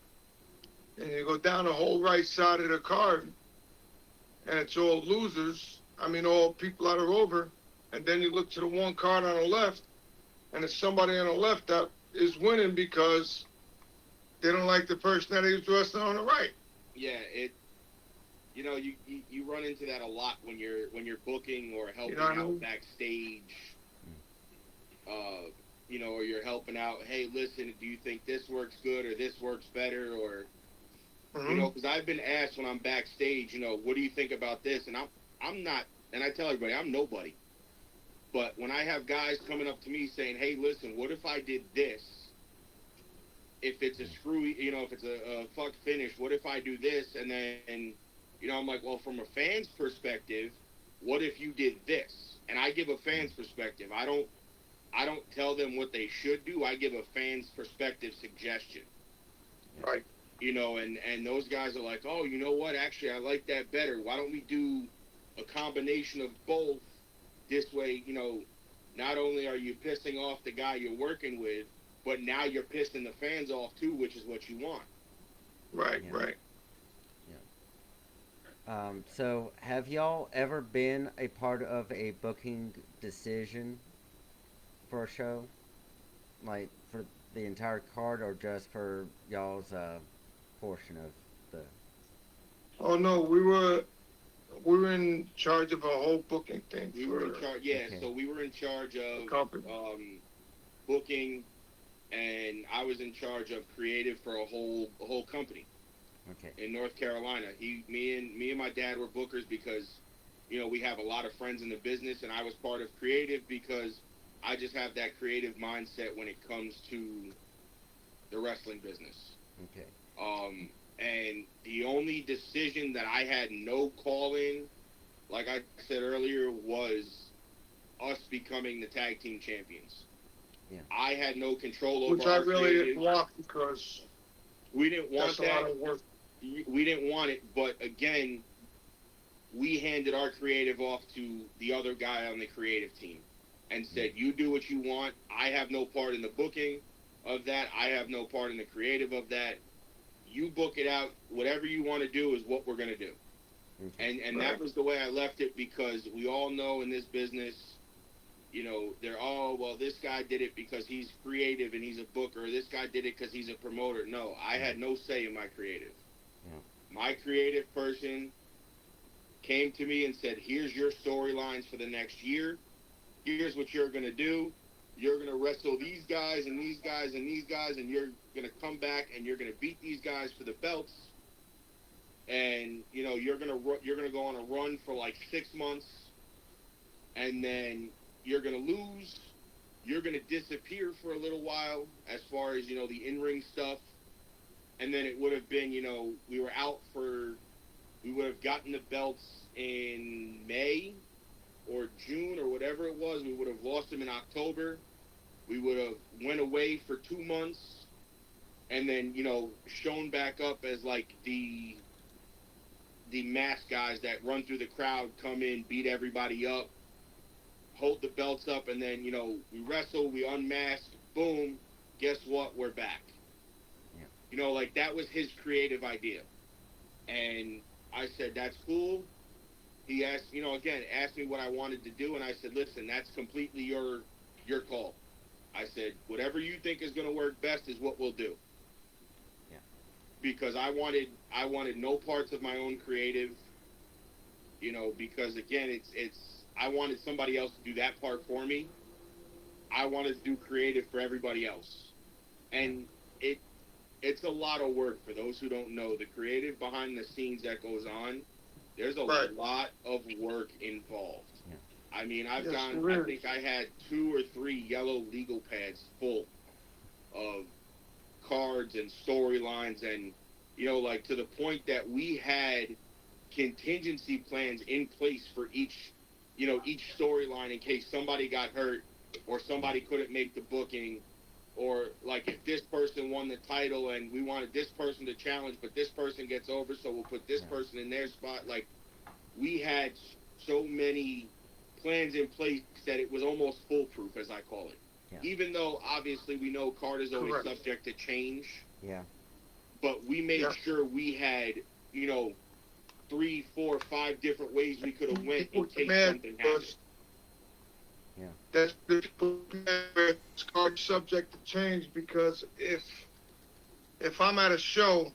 And you go down the whole right side of the card, and it's all losers. I mean, all people that are over. And then you look to the one card on the left, and it's somebody on the left that is winning because they don't like the person that is wrestling on the right. Yeah, you run into that a lot when you're booking or helping out backstage. Or you're helping out. Hey, listen, do you think this works good or this works better, or because I've been asked when I'm backstage, what do you think about this? And I'm not, and I tell everybody I'm nobody. But when I have guys coming up to me saying, hey, listen, what if I did this? If it's a screwy, if it's a fuck finish, what if I do this? And then, I'm like, well, from a fan's perspective, what if you did this? And I give a fan's perspective. I don't tell them what they should do. I give a fan's perspective suggestion. Right. And those guys are like, oh, you know what? Actually, I like that better. Why don't we do a combination of both? This way, not only are you pissing off the guy you're working with, but now you're pissing the fans off too, which is what you want. Right, right. Yeah. So, have y'all ever been a part of a booking decision for a show? Like, for the entire card, or just for y'all's portion of the... Oh, no, we were in charge of a whole booking thing. We were in charge, so we were in charge of booking, and I was in charge of creative for a whole company. Okay. In North Carolina. Me and my dad were bookers because, we have a lot of friends in the business, and I was part of creative because I just have that creative mindset when it comes to the wrestling business. Okay. And the only decision that I had no call in, like I said earlier, was us becoming the tag team champions. Yeah. I had no control over which I really didn't want because we didn't want that's a lot of work. We didn't want it, but again, we handed our creative off to the other guy on the creative team and said, you do what you want. I have no part in the booking of that. I have no part in the creative of that. You book it out. Whatever you want to do is what we're going to do. Okay. And that was the way I left it, because we all know in this business, they're, oh, well, this guy did it because he's creative and he's a booker, or this guy did it because he's a promoter. No, I had no say in my creative. Yeah. My creative person came to me and said, here's your storylines for the next year. Here's what you're going to do. You're going to wrestle these guys and these guys and these guys, and you're going to come back and you're going to beat these guys for the belts. And, you're going to go on a run for like 6 months, and then you're going to lose. You're going to disappear for a little while as far as, the in-ring stuff. And then it would have been, we would have gotten the belts in May or June or whatever it was. We would have lost them in October. We would have went away for 2 months and then, shown back up as like the mask guys that run through the crowd, come in, beat everybody up, hold the belts up, and then, we wrestle, we unmask, boom, guess what? We're back. Yeah. Like that was his creative idea. And I said, that's cool. He asked, asked me what I wanted to do, and I said, listen, that's completely your call. I said, whatever you think is going to work best is what we'll do. Yeah. Because I wanted no parts of my own creative, because again, I wanted somebody else to do that part for me. I wanted to do creative for everybody else. And it's a lot of work for those who don't know. The creative behind the scenes that goes on, there's a lot of work involved. Yeah. I mean, I think I had 2 or 3 yellow legal pads full of cards and storylines, and, like to the point that we had contingency plans in place for each storyline in case somebody got hurt or somebody couldn't make the booking. Or, like, if this person won the title and we wanted this person to challenge, but this person gets over, so we'll put this person in their spot. Like, we had so many plans in place that it was almost foolproof, as I call it. Yeah. Even though, obviously, we know card is always subject to change. Yeah. But we made sure we had, 3, 4, 5 different ways we could have went in case something happened. Yeah. That's the card subject to change, because if I'm at a show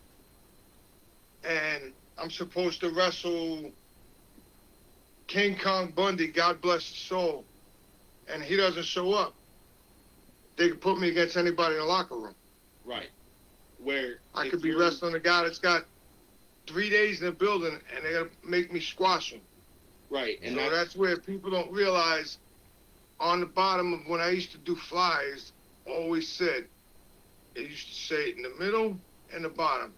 and I'm supposed to wrestle King Kong Bundy, God bless his soul, and he doesn't show up, they can put me against anybody in the locker room. Right. Where I could be wrestling a guy that's got 3 days in the building and they're going to make me squash him. Right. And so that's where people don't realize. On the bottom of when I used to do flyers, always said, they used to say it in the middle and the bottom.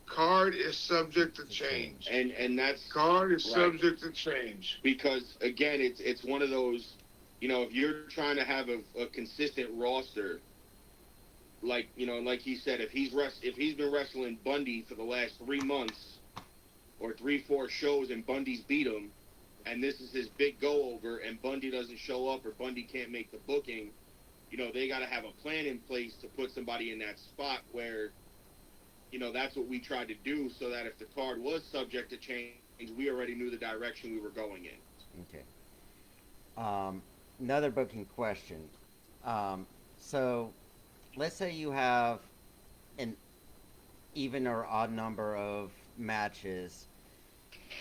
Card is subject to change. And that's card is subject to change. Because again, it's one of those, if you're trying to have a consistent roster, like like he said, if he's been wrestling Bundy for the last 3 months or 3-4 shows and Bundy's beat him, and this is his big go-over, and Bundy doesn't show up or Bundy can't make the booking, they got to have a plan in place to put somebody in that spot where, that's what we tried to do, so that if the card was subject to change, we already knew the direction we were going in. Okay. Another booking question. So, let's say you have an even or odd number of matches,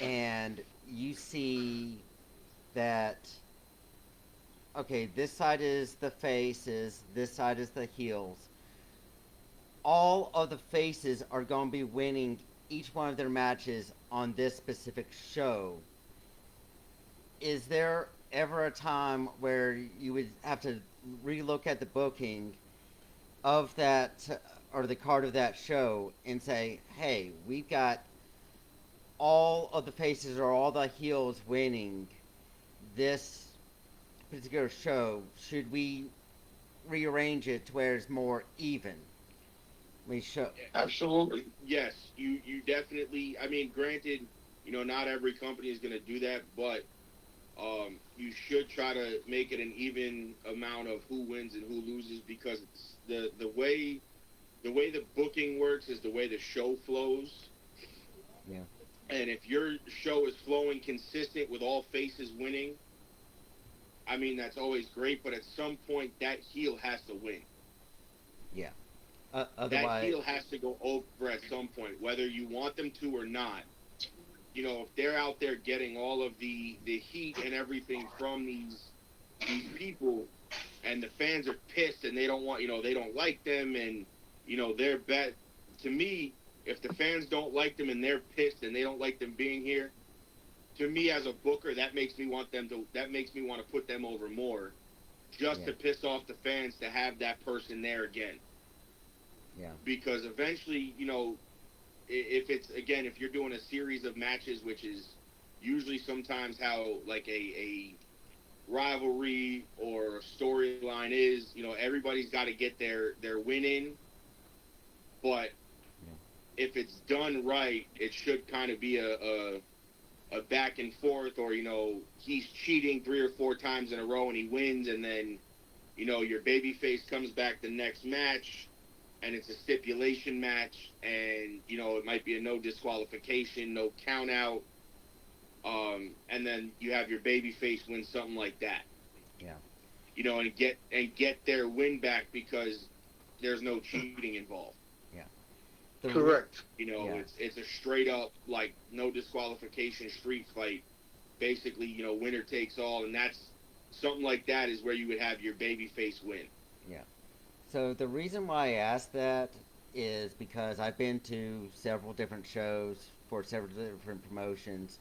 and you see that, okay, this side is the faces, this side is the heels. All of the faces are going to be winning each one of their matches on this specific show. Is there ever a time where you would have to relook at the booking of that, or the card of that show, and say, hey, we've got all of the faces or all the heels winning this particular show? Should we rearrange it to where it's more even? Absolutely. Yes, you definitely. I mean, granted, not every company is going to do that, but you should try to make it an even amount of who wins and who loses, because it's the way the booking works is the way the show flows. Yeah. And if your show is flowing consistent with all faces winning, I mean, that's always great, but at some point, that heel has to win. Yeah. That Otherwise, heel has to go over at some point, whether you want them to or not. You know, if they're out there getting all of the heat and everything from these people, and the fans are pissed and they don't want, they don't like them, and they're bad. To me, if the fans don't like them and they're pissed and they don't like them being here, to me as a booker, that makes me want to put them over more, just yeah, to piss off the fans to have that person there again. yeah, Because eventually, if it's, again, if you're doing a series of matches, which is usually sometimes how like a rivalry or storyline is, everybody's got to get their win in, but yeah, if it's done right, it should kind of be a back and forth, or he's cheating 3 or 4 times in a row and he wins, and then your babyface comes back the next match and it's a stipulation match, and it might be a no disqualification, no count out, and then you have your babyface win something like that, yeah, and get their win back because there's no cheating involved. yeah. Correct. Yeah, It's a straight up, like, no disqualification street fight. Basically, winner takes all, and that's something like that is where you would have your babyface win. yeah. So the reason why I asked that is because I've been to several different shows for several different promotions,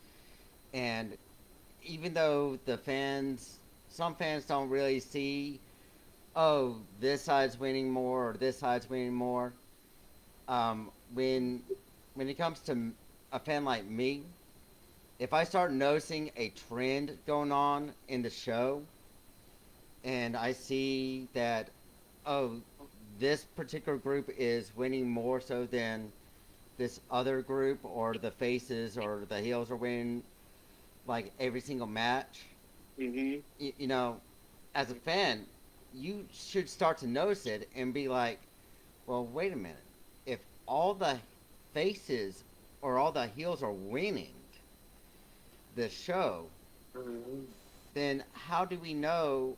and even though some fans don't really see, oh, this side's winning more or this side's winning more. When it comes to a fan like me, if I start noticing a trend going on in the show, and I see that, oh, this particular group is winning more so than this other group, or the faces or the heels are winning like every single match, Mm-hmm. you know, as a fan, you should start to notice it and be like, well, wait a minute. If all the faces or all the heels are winning the show, Mhm. then how do we know?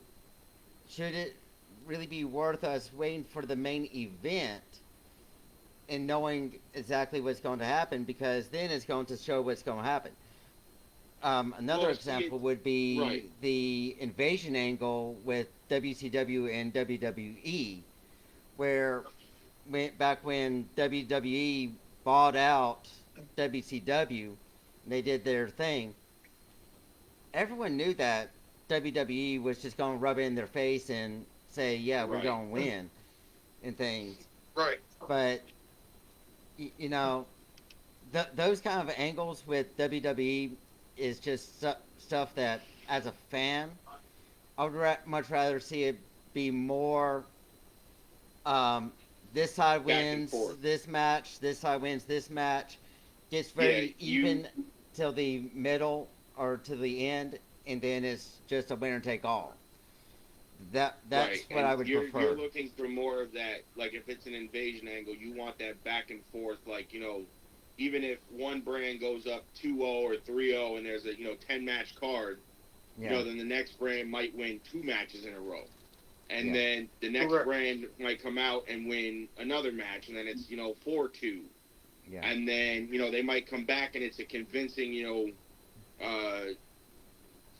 Should it really be worth us waiting for the main event and knowing exactly what's going to happen? Because then it's going to show what's going to happen. Another Well, see, example would be right. the invasion angle with WCW and WWE, where back when WWE bought out WCW, and they did their thing, everyone knew that WWE was just going to rub it in their face and say, "Yeah, we're Right. going to win," and things. Right. But you know, those kind of angles with WWE is just stuff that, as a fan, I would much rather see it be more. Um, this side Back and wins forth. this match. This side wins this match. Gets Yeah, very even till the middle or to the end, and then it's just a winner take all. That's right, what and I would you're prefer. looking for more of that. Like, if it's an invasion angle, you want that back and forth. Like, even if one brand goes up 2-0 or 3-0, and there's a 10 match card, Yeah, then the next brand might win 2 matches in a row, and yeah, then the next Correct. brand might come out and win another match, and then it's 4-2, yeah, and then they might come back and it's a convincing uh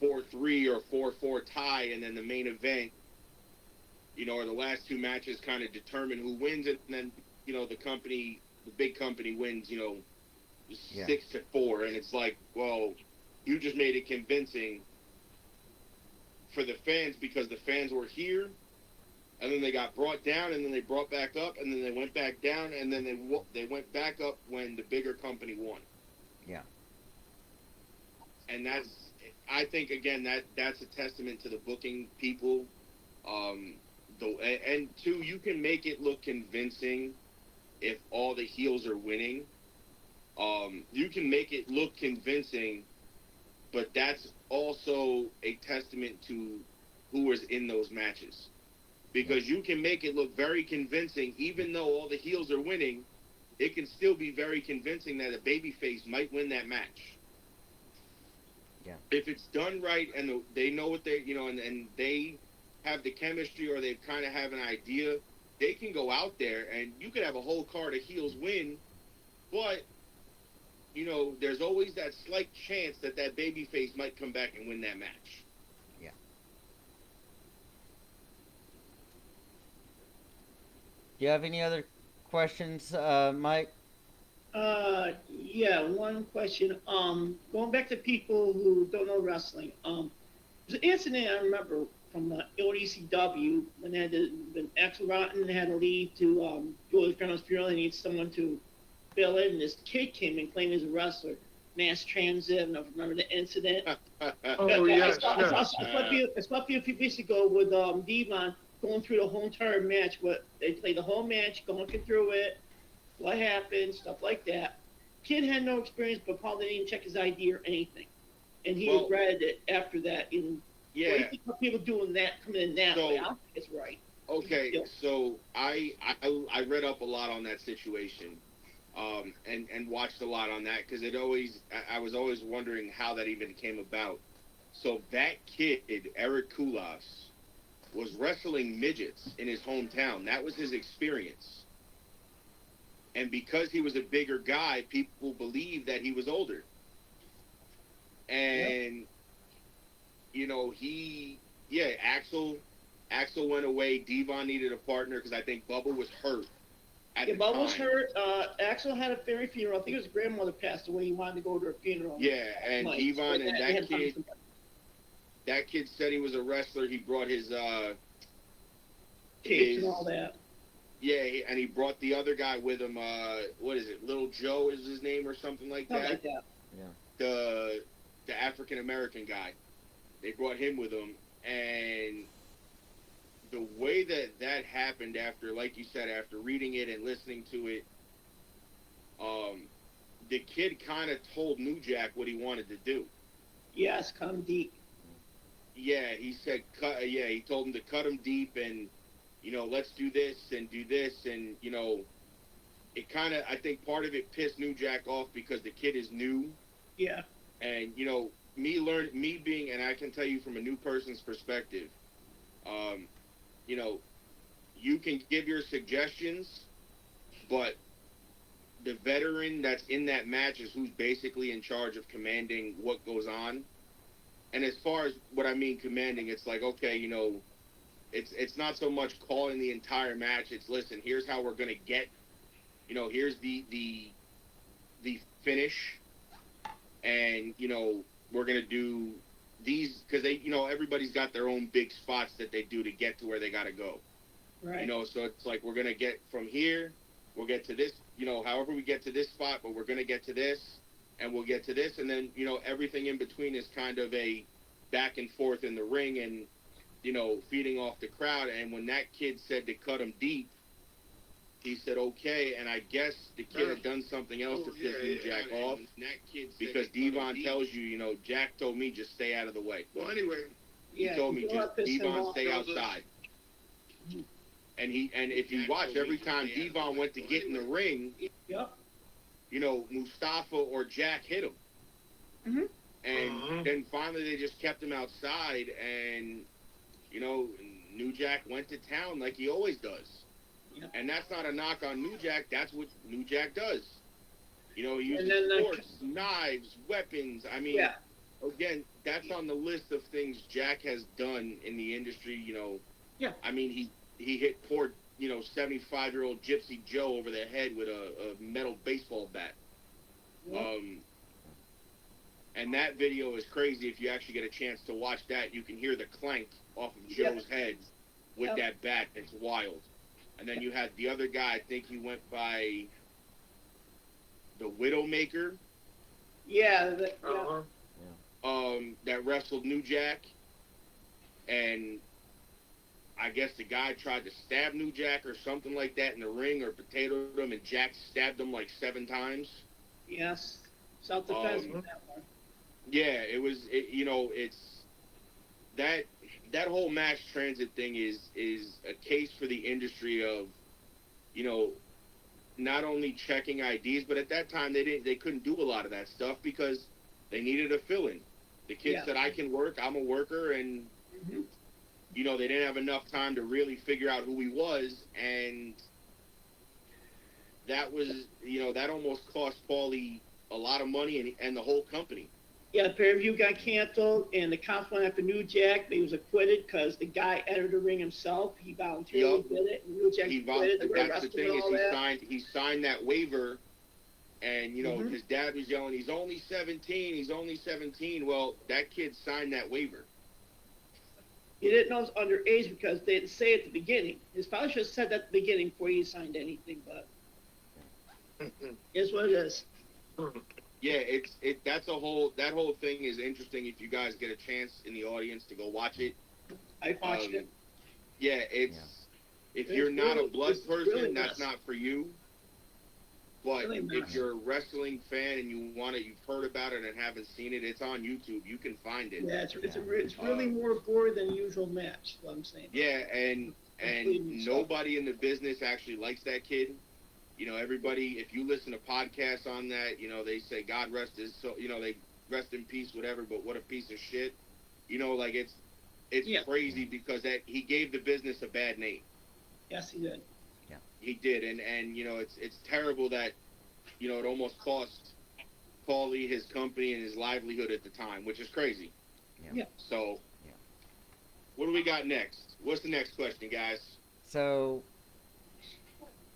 4-3 or 4-4 tie, and then the main event, or the last 2 matches kind of determine who wins it, and then the big company wins, yeah, 6-4, and it's like, well, you just made it convincing for the fans because the fans were here, and then they got brought down, and then they brought back up, and then they went back down, and then they went back up when the bigger company won. yeah, And I think, again, that's a testament to the booking people. Um, and two, you can make it look convincing if all the heels are winning. You can make it look convincing, but that's also a testament to who was in those matches. yeah, Because you can make it look very convincing, even though all the heels are winning, it can still be very convincing that a babyface might win that match. Yeah. If it's done right and they know what they, and they have the chemistry or they kind of have an idea, they can go out there and you could have a whole card of heels win, but there's always that slight chance that baby face might come back and win that match. Yeah. Do you have any other questions, Mike? Yeah, one question. Going back to people who don't know wrestling. There's an incident I remember from the old ECW when Axel Rotten had to leave to go to Colonel's funeral. They need someone to fill in. And this kid came and claimed he was a wrestler. Mass transit. I don't know if you remember the incident. Oh, yes, yes. I saw a few weeks ago with Devon going through the whole entire match. What they played the whole match, going through it, what happened, stuff like that. Kid had no experience, but probably didn't check his ID or anything, and he regretted it after that. And yeah, what do you think about people doing that, coming in that way? I don't think it's right. Okay, so I read up a lot on that situation, and watched a lot on that because I was always wondering how that even came about. So that kid, Eric Koulas, was wrestling midgets in his hometown. That was his experience. And because he was a bigger guy, people believed that he was older. And, Axel went away. Devon needed a partner because I think Bubba was hurt at the time. Bubba was hurt. Axel had a family funeral. I think his grandmother passed away. He wanted to go to her funeral. Yeah, and Devon and that kid said he was a wrestler. He brought his tapes and all that. Yeah, and he brought the other guy with him. What is it? Little Joe is his name or something like that. Something like that. Yeah. The African American guy. They brought him with them, and the way that happened after, like you said, after reading it and listening to it, the kid kind of told New Jack what he wanted to do. Yes, cut him deep. Yeah, he said cut. Yeah, he told him to cut him deep and. Let's do this, and, it kind of, I think part of it pissed New Jack off because the kid is new. Yeah. And, me being, and I can tell you from a new person's perspective, you can give your suggestions, but the veteran that's in that match is who's basically in charge of commanding what goes on. And as far as what I mean commanding, it's like, okay, it's not so much calling the entire match. It's, listen, here's how we're going to get, here's the finish. And, we're going to do these, because everybody's got their own big spots that they do to get to where they got to go. Right. So it's like, we're going to get from here, we'll get to this, however we get to this spot, but we're going to get to this, and we'll get to this. And then, everything in between is kind of a back and forth in the ring and, feeding off the crowd. And when that kid said to cut him deep, he said, okay. And I guess the kid had done something else to piss New Jack off. Because Devon tells you, Jack told me just stay out of the way. Well, anyway. He told me just, Devon, stay outside. And if you watch, every time Devon went to get in the ring, Mustafa or Jack hit him. Mm-hmm. And then finally they just kept him outside, and New Jack went to town like he always does. Yeah. And that's not a knock on New Jack. That's what New Jack does. He uses forks, knives, weapons. I mean, again, that's on the list of things Jack has done in the industry. I mean, he hit poor, 75-year-old Gypsy Joe over the head with a metal baseball bat. Yeah. And that video is crazy. If you actually get a chance to watch that, you can hear the clank off of Joe's head with that bat. It's wild. And then you had the other guy, I think he went by the Widowmaker. Yeah. That wrestled New Jack. And I guess the guy tried to stab New Jack or something like that in the ring, or potatoed him, and Jack stabbed him like 7 times. Yes. Self-defense with that one. Yeah, it's that whole mass transit thing is a case for the industry of, not only checking IDs, but at that time they couldn't do a lot of that stuff because they needed a fill-in. The kid said, I can work, I'm a worker, and, they didn't have enough time to really figure out who he was, and that was, that almost cost Paulie a lot of money and the whole company. Yeah, the pay-per-view got canceled, and the cops went after New Jack, but he was acquitted because the guy entered the ring himself. He voluntarily did it. And New Jack acquitted. That's the thing is he signed that waiver, and his dad was yelling, "He's only 17. He's only 17." Well, that kid signed that waiver. He didn't know it was underage because they didn't say it at the beginning. His father should have said that at the beginning before he signed anything, but it's what it is. Yeah, that whole thing is interesting. If you guys get a chance in the audience to go watch it, I watched it. Yeah, if you're not a blood person, that's not for you. But if you're a wrestling fan and you want it, you've heard about it and haven't seen it, it's on YouTube. You can find it. Yeah, it's really more gory than the usual match. What I'm saying. Yeah, and nobody in the business actually likes that kid. Everybody, if you listen to podcasts on that, they say God rest his soul, they rest in peace, whatever, but what a piece of shit. It's crazy because he gave the business a bad name. Yes, he did. Yeah. He did, and it's terrible that, it almost cost Paulie his company and his livelihood at the time, which is crazy. Yeah. So, what do we got next? What's the next question, guys? So,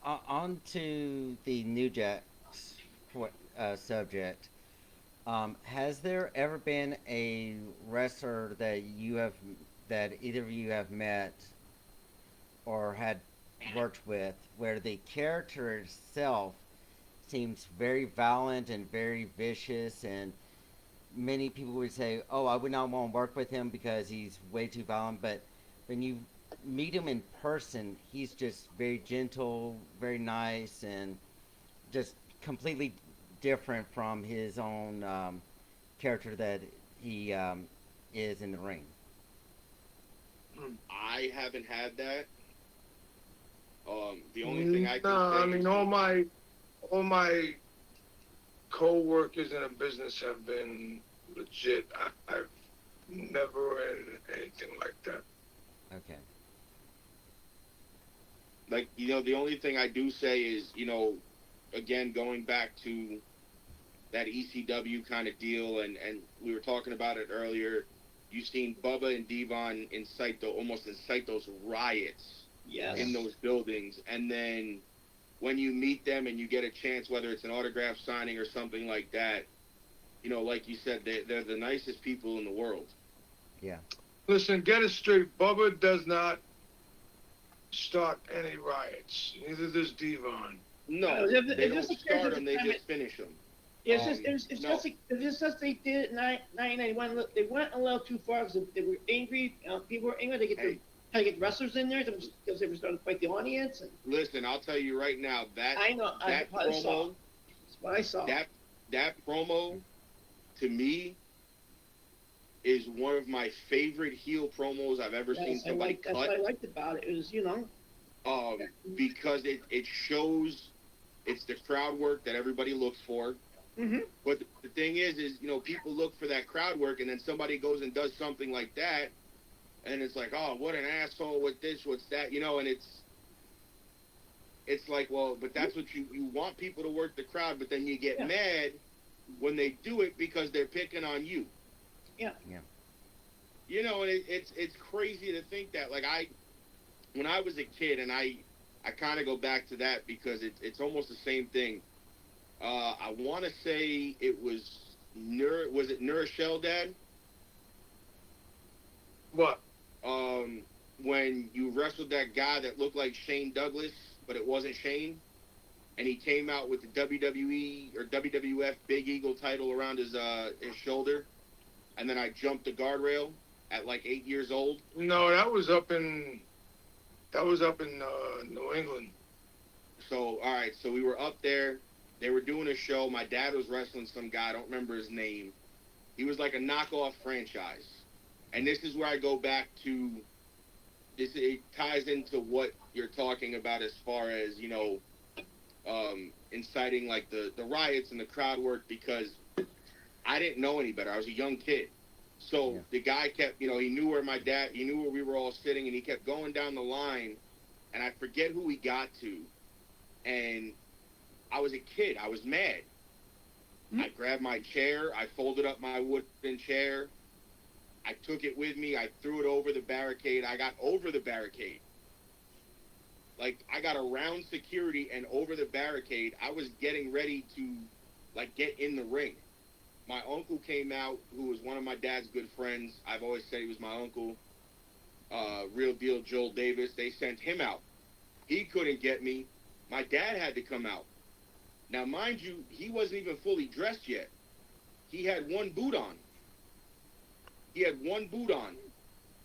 on to the New Jack subject. Has there ever been a wrestler that either of you have met or had worked with where the character itself seems very violent and very vicious, and many people would say, "Oh, I would not want to work with him because he's way too violent," but when you meet him in person, he's just very gentle, very nice, and just completely different from his own character that he is in the ring. I haven't had that. The only thing I can say I mean, all my co-workers in the business have been legit. I've never had anything like that. Okay. Like, the only thing I do say is, again, going back to that ECW kind of deal, and we were talking about it earlier, you've seen Bubba and Devon almost incite those riots in those buildings, and then when you meet them and you get a chance, whether it's an autograph signing or something like that, like you said, they're the nicest people in the world. Yeah. Listen, get it straight. Bubba does not start any riots. Neither does Devon. No, they don't start them. They just finish them. It's just they did it in 1991. They went a little too far because they were angry. People were angry. They try to get wrestlers in there because they were starting to fight the audience. And listen, I'll tell you right now that promo. That's what I saw. That promo, to me, is one of my favorite heel promos I've ever seen somebody cut. That's what I liked about it. It was, because it shows it's the crowd work that everybody looks for. Mm-hmm. But the thing is people look for that crowd work, and then somebody goes and does something like that, and it's like, oh, what an asshole! What this? What's that? And it's like, well, but that's what you want people to work the crowd, but then you get mad when they do it because they're picking on you. Yeah. Yeah. And it's crazy to think that. Like when I was a kid, and I kind of go back to that because it's almost the same thing. I want to say it was Nurashell, Dad? What? When you wrestled that guy that looked like Shane Douglas, but it wasn't Shane, and he came out with the WWE or WWF Big Eagle title around his shoulder, and then I jumped the guardrail at like 8 years old. No, that was up in New England. So, all right, so we were up there. They were doing a show. My dad was wrestling some guy. I don't remember his name. He was like a knockoff franchise. And this is where I go back to this. It ties into what you're talking about as far as, inciting like the riots and the crowd work, because I didn't know any better. I was a young kid. So Yeah. the guy kept, he knew where he knew where we were all sitting, and he kept going down the line, and I forget who he got to, and I was a kid. I was mad. I grabbed my chair. I folded up my wooden chair. I took it with me. I threw it over the barricade. I got over the barricade. Like, I got around security and over the barricade. I was getting ready to, like, get in the ring. My uncle came out, who was one of my dad's good friends. I've always said he was my uncle. Real deal Joel Davis. They sent him out. He couldn't get me. My dad had to come out. Now, mind you, he wasn't even fully dressed yet. He had one boot on. He had one boot on.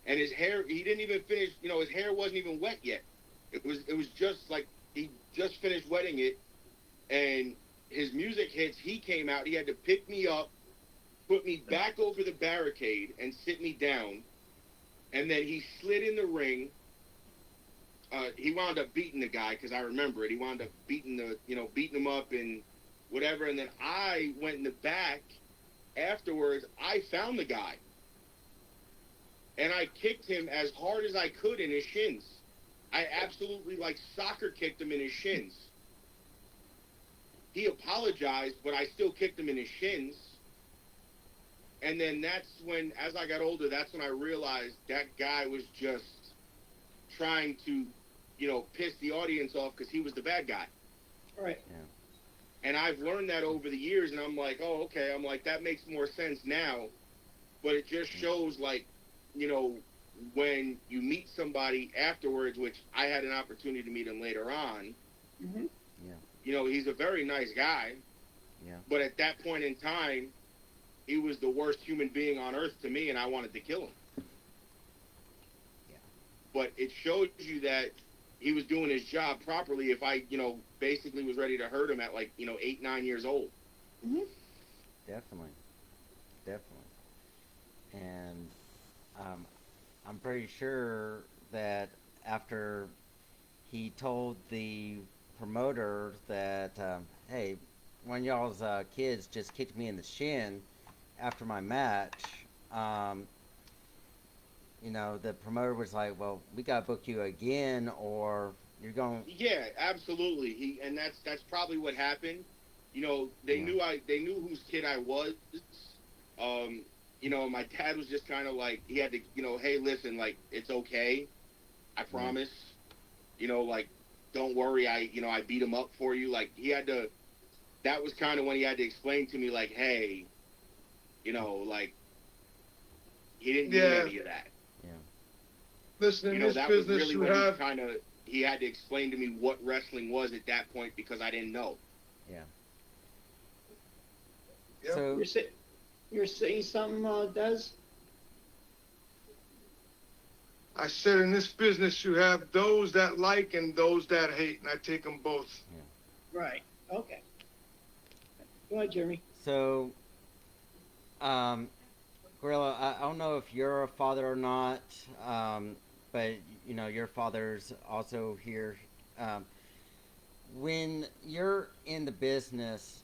And his hair, he didn't even finish, his hair wasn't even wet yet. It was just like he just finished wetting it, and his music hits. He came out. He had to pick me up, put me back over the barricade, and sit me down. And then he slid in the ring. He wound up beating the guy, because I remember it. He wound up beating him up and whatever. And then I went in the back afterwards. I found the guy, and I kicked him as hard as I could in his shins. I absolutely, like, soccer kicked him in his shins. He apologized, but I still kicked him in his shins. And then that's when, as I got older, that's when I realized that guy was just trying to, piss the audience off because he was the bad guy. Right. Yeah. And I've learned that over the years, and I'm like, oh, okay. I'm like, that makes more sense now. But it just shows, like, when you meet somebody afterwards, which I had an opportunity to meet him later on, Mm-hmm. Yeah. He's a very nice guy. Yeah. But at that point in time, he was the worst human being on earth to me, and I wanted to kill him. Yeah. But it shows you that he was doing his job properly if I, basically was ready to hurt him at, like, 8, 9 years old. Mm-hmm. Definitely. And I'm pretty sure that after he told the promoter that, hey, one of y'all's kids just kicked me in the shin after my match, the promoter was like, well, we got to book you again, or you're going. Yeah, absolutely. And that's probably what happened. They knew whose kid I was. My dad was just kind of like, he had to, hey, listen, like, it's okay. I promise. Like, don't worry. I beat him up for you. Like, he had to, that was kind of when he had to explain to me, like, hey, like, he didn't mean any of that. Yeah. Listen, in this that was business really you when have. he had to explain to me what wrestling was at that point because I didn't know. Yeah. Yep. So You're saying something, Des? I said in this business you have those that like and those that hate, and I take them both. Right. Okay. Go ahead, Jeremy. So, Gorilla, I don't know if you're a father or not, but your father's also here. When you're in the business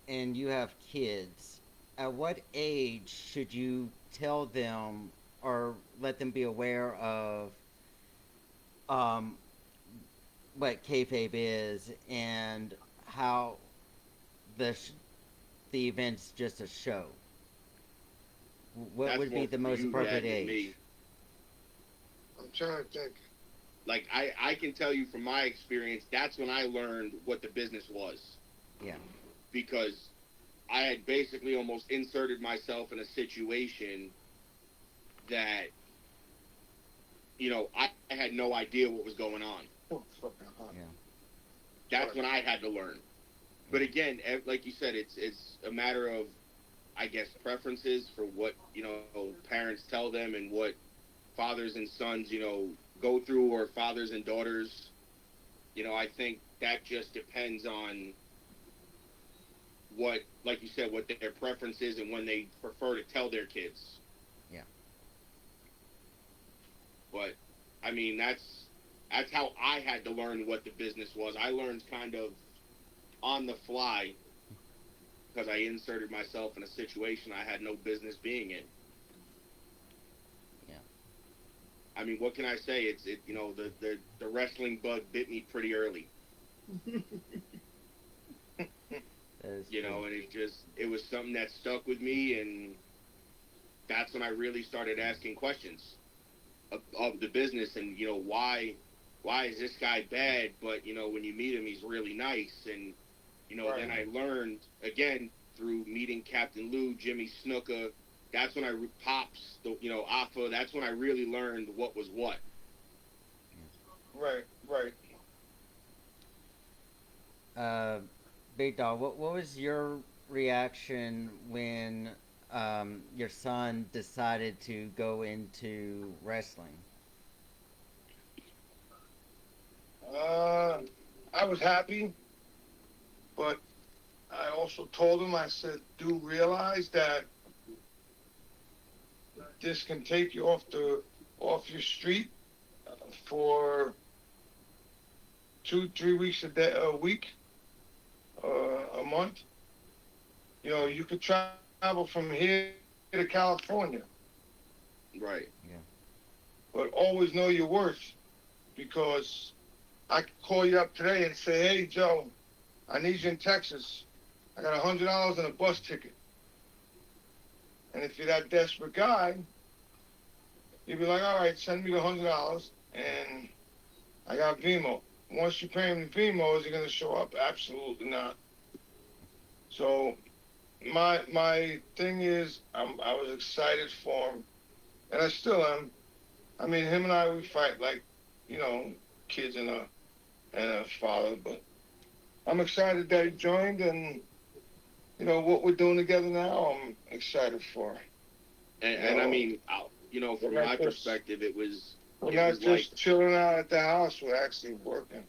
and you have kids, at what age should you tell them or let them be aware of what kayfabe is and how the event's just a show? What That's would be more the for most you, appropriate Dad, than age? me. I'm trying to think. Like, I can tell you from my experience, that's when I learned what the business was. Yeah. Because I had basically almost inserted myself in a situation that, I had no idea what was going on. Oh, fucking hot. Yeah. That's when I had to learn. But again, like you said, it's a matter of, I guess, preferences for what, parents tell them and what fathers and sons, go through, or fathers and daughters. I think that just depends on what, like you said, what their preference is and when they prefer to tell their kids. Yeah. But, I mean, that's how I had to learn what the business was. I learned kind of on the fly because I inserted myself in a situation I had no business being in. I mean, what can I say? The wrestling bug bit me pretty early. That is true. And it was something that stuck with me, and that's when I really started asking questions of the business, and why is this guy bad, but when you meet him, he's really nice, and Right. then I learned again through meeting Captain Lou, Jimmy Snuka. That's when Pops, Alpha. That's when I really learned what was what. Right. Right. Uh, Big Dog, what was your reaction when your son decided to go into wrestling? Uh, I was happy, but I also told him, I said, do realize that this can take you off your street for 2, 3 weeks a week, a month. You could travel from here to California, Right. Yeah. but always know your worth, because I could call you up today and say, hey, Joe, I need you in Texas. I got $100 and a bus ticket. And if you're that desperate guy, you'd be like, all right, send me the $100 and I got Vimo. Once you pay him the Vimo, is he going to show up? Absolutely not. So my thing is, I was excited for him, and I still am. I mean, him and I, we fight like, you know, kids and a father. But I'm excited that he joined, and what we're doing together now. I'm excited for. And I mean, We're from not my just perspective, it was we're it not was like just chilling out at the house. We're actually working.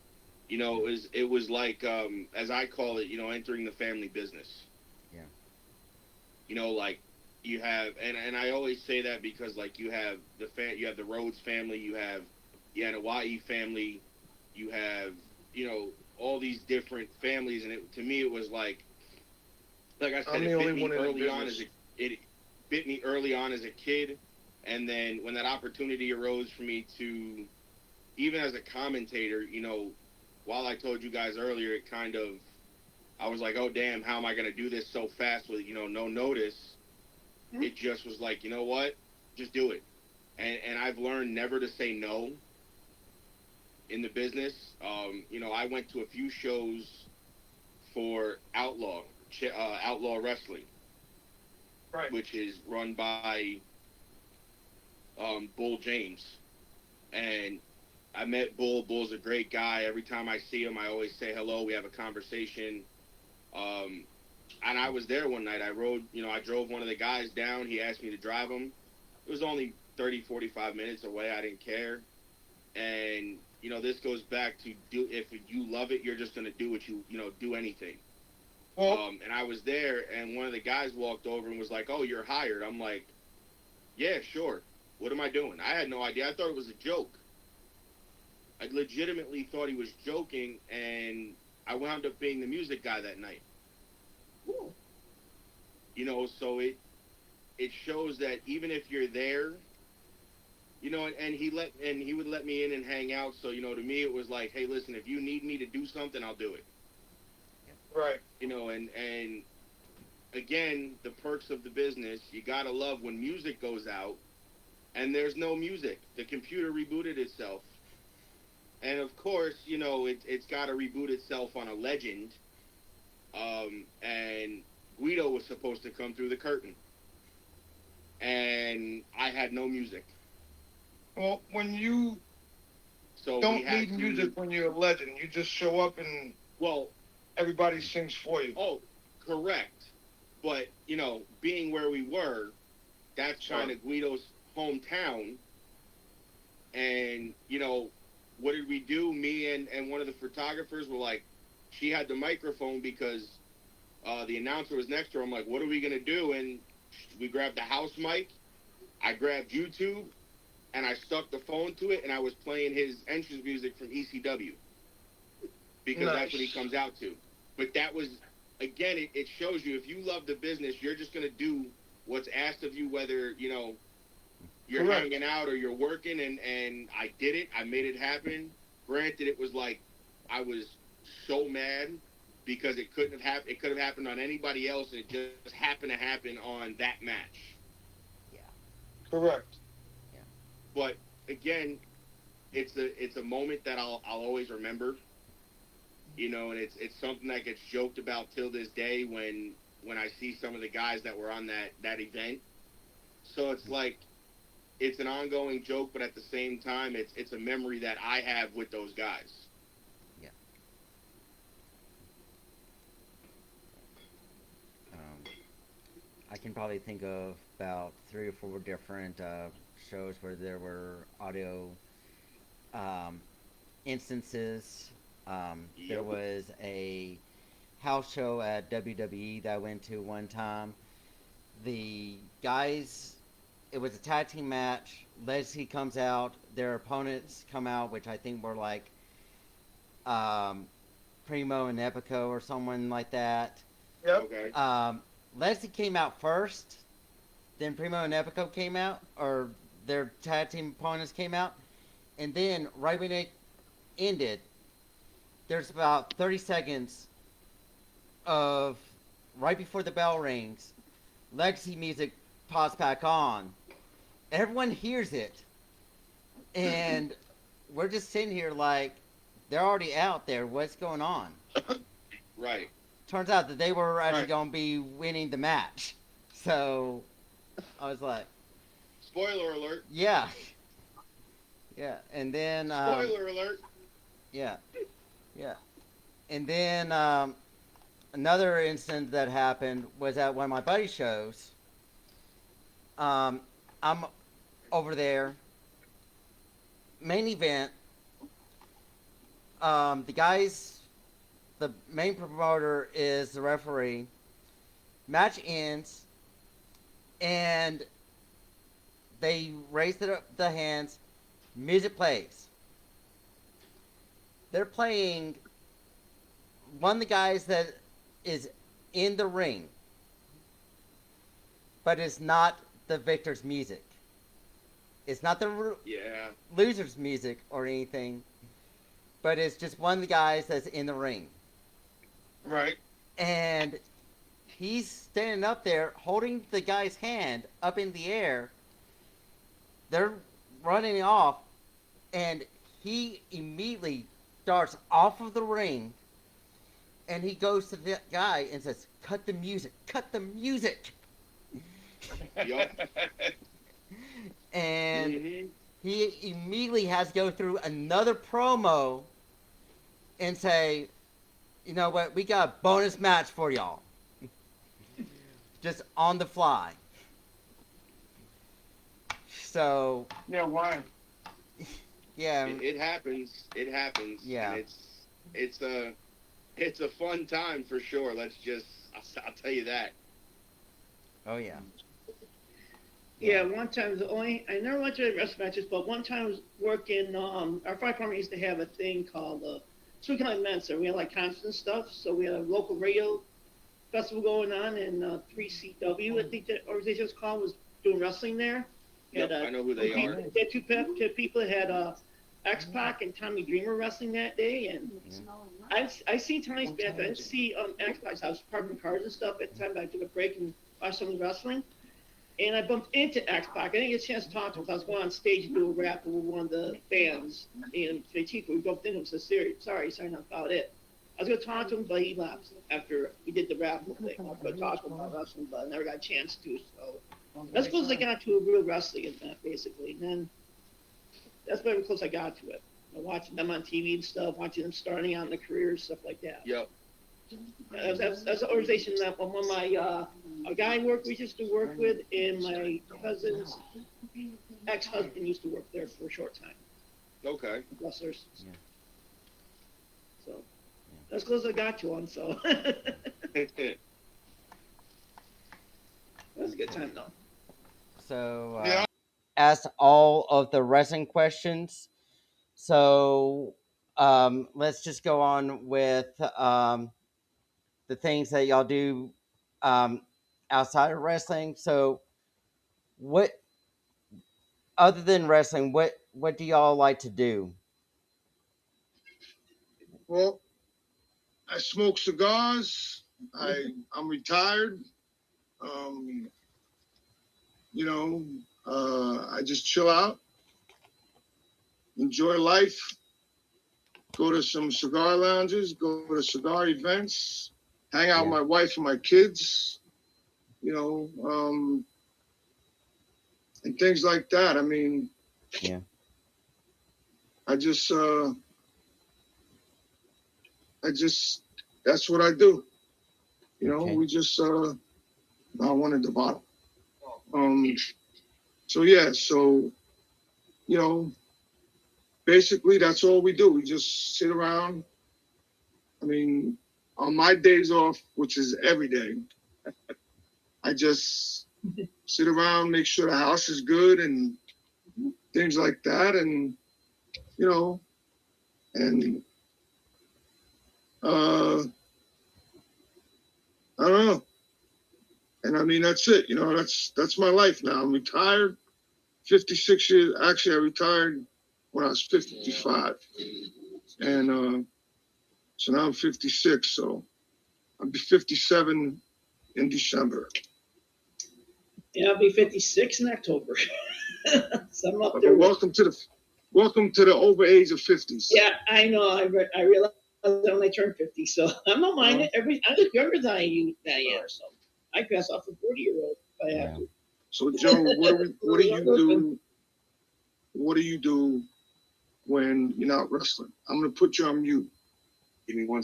it was like as I call it, entering the family business. Yeah. Like you have, and I always say that because like you have the Rhodes family, you have the Anawahi family, you have all these different families, and to me it was like I said, I'm the it bit only me one in the early on business. it bit me early on as a kid, and then when that opportunity arose for me to even as a commentator, while I told you guys earlier, it kind of I was like, oh damn, how am I gonna do this so fast with no notice? It just was like, you know what, just do it, and I've learned never to say no in the business. I went to a few shows for Outlaw Wrestling, Right. which is run by Bull James. And I met Bull. Bull's a great guy. Every time I see him, I always say hello. We have a conversation. Um, and I was there one night. I drove one of the guys down. He asked me to drive him. It was only 30, 45 minutes away. I didn't care. And, this goes back to if you love it, you're just going to do do anything. Well, And I was there, and one of the guys walked over and was like, "Oh, you're hired." I'm like, "Yeah, sure. What am I doing?" I had no idea. I thought it was a joke. I legitimately thought he was joking, and I wound up being the music guy that night. Cool. So it shows that even if you're there, and he would let me in and hang out. So to me it was like, hey, listen, if you need me to do something, I'll do it. right. And again, the perks of the business, you gotta love when music goes out and there's no music. The computer rebooted itself. And of course, it's got to reboot itself on a legend. And Guido was supposed to come through the curtain. And I had no music. Well, when you So we don't had need music when you're a legend, you just show up and well, everybody sings for you. oh, correct. But, being where we were, that's Sure. kind of Guido's hometown. And, what did we do? Me and one of the photographers were like, she had the microphone because the announcer was next to her. I'm like, what are we going to do? And we grabbed the house mic. I grabbed YouTube, and I stuck the phone to it, and I was playing his entrance music from ECW because Nice. that's what he comes out to. But that was, again, it shows you if you love the business, you're just going to do what's asked of you, whether, you're Correct. hanging out or you're working, and I did it. I made it happen. Granted, it was like I was so mad because it couldn't have happened. It could have happened on anybody else, and it just happened to happen on that match. Yeah. Correct. Yeah. But again, it's a moment that I'll always remember. You know, and it's something that gets joked about till this day when I see some of the guys that were on that event. So it's like it's an ongoing joke, but at the same time, it's a memory that I have with those guys. Yeah. Um, I can probably think of about 3 or 4 different shows where there were audio um, instances. There Yep. was a house show at WWE that I went to one time. The guys, it was a tag team match. Leslie comes out. Their opponents come out, which I think were like um, Primo and Epico or someone like that. Yep. Okay. Um, Leslie came out first. Then Primo and Epico came out, or their tag team opponents came out. And then right when it ended, there's about 30 seconds of right before the bell rings, legacy music pops back on. Everyone hears it, and we're just sitting here like they're already out there. What's going on? Right. Turns out that they were actually Right. going to be winning the match. So I was like, Spoiler alert. yeah, yeah. And then, Spoiler alert. yeah, yeah. And then another incident that happened was at one of my buddy shows. I'm over there, main event. The guys, the main promoter is the referee. Match ends, and they raise the hands. Music plays. They're playing one of the guys that is in the ring, but it's not the victor's music. It's not the Yeah. loser's music or anything, but it's just one of the guys that's in the ring. Right. And he's standing up there holding the guy's hand up in the air. They're running off, and he immediately darts off of the ring, and he goes to the guy and says, "Cut the music! Cut the music!" Yup. And Mm-hmm. he immediately has to go through another promo and say, "You know what? We got a bonus match for y'all." Just on the fly. So, Yeah. Why? yeah, It happens. It happens. yeah. And it's a fun time for sure. I'll tell you that. Oh, yeah. Yeah, one time I never went to the wrestling matches, but one time I was working. Our fire department used to have a thing called so we kind of Mensa. We had like concerts and stuff. So we had a local radio festival going on, and 3CW, I think the organization was called, was doing wrestling there. Yep, I know who they are. They had two people that had X Pac and Tommy Dreamer wrestling that day, and I seen Tommy's back. I didn't see X Pac. I was parking cars and stuff at the time. But I took a break and watched some of the wrestling. And I bumped into X Pac. I didn't get a chance to talk to him. I was going on stage to do a rap with one of the fans. And we bumped into him and said, sorry, not about it. I was going to talk to him, but he left after we did the rap thing. I was going to talk to him about wrestling, but I never got a chance to. So that's close as I got to a real wrestling event, basically. And then that's very close I got to it. Watching them on TV and stuff, watching them starting out in their careers, stuff like that. Yep. That's an organization that one of my a guy we used to work with, and my cousin's ex-husband used to work there for a short time. Okay. Wrestlers. Yeah. So that's close as I got to one. So that's a good time though. So, Yeah. asked all of the wrestling questions. So, let's just go on with the things that y'all do outside of wrestling. So, what other than wrestling, what do y'all like to do? Well, I smoke cigars. I'm retired. Um, you know, I just chill out, enjoy life, go to some cigar lounges, go to cigar events, hang out with my wife and my kids, and things like that. I mean, Yeah. I just, that's what I do. Okay. We just, I wanted the bottle. So yeah, you know, basically that's all we do. We just sit around. I mean, on my days off, which is every day, I just sit around, make sure the house is good and things like that, and you know, and I don't know. And I mean, that's it. That's my life now. I'm retired, 56 years. Actually, I retired when I was 55, and so now I'm 56. So I'll be 57 in December. Yeah, I'll be 56 in October. So I'm up there. Welcome to the over age of 50s. Yeah, I know. I realized that when I turned 50, so I'm not minding. I'm just younger than I am, so I pass off a 40-year-old if I have to. So Joe, what do you do? What do you do when you're not wrestling? I'm gonna put you on mute. Give me one.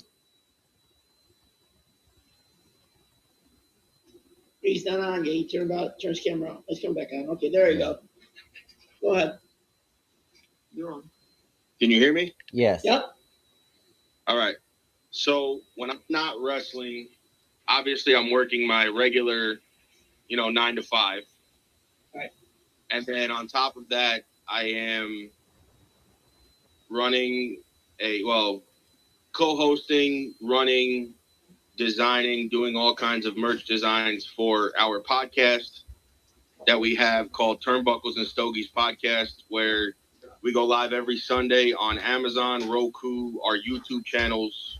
He's not on yet. He turns camera on. Let's come back on. Okay, there you go. Go ahead. You're on. Can you hear me? Yes. Yep. All right. So when I'm not wrestling, obviously I'm working my regular, 9 to 5. Right. And then on top of that, I am running co-hosting, running, designing, doing all kinds of merch designs for our podcast that we have called Turnbuckles and Stogies Podcast, where we go live every Sunday on Amazon, Roku, our YouTube channels,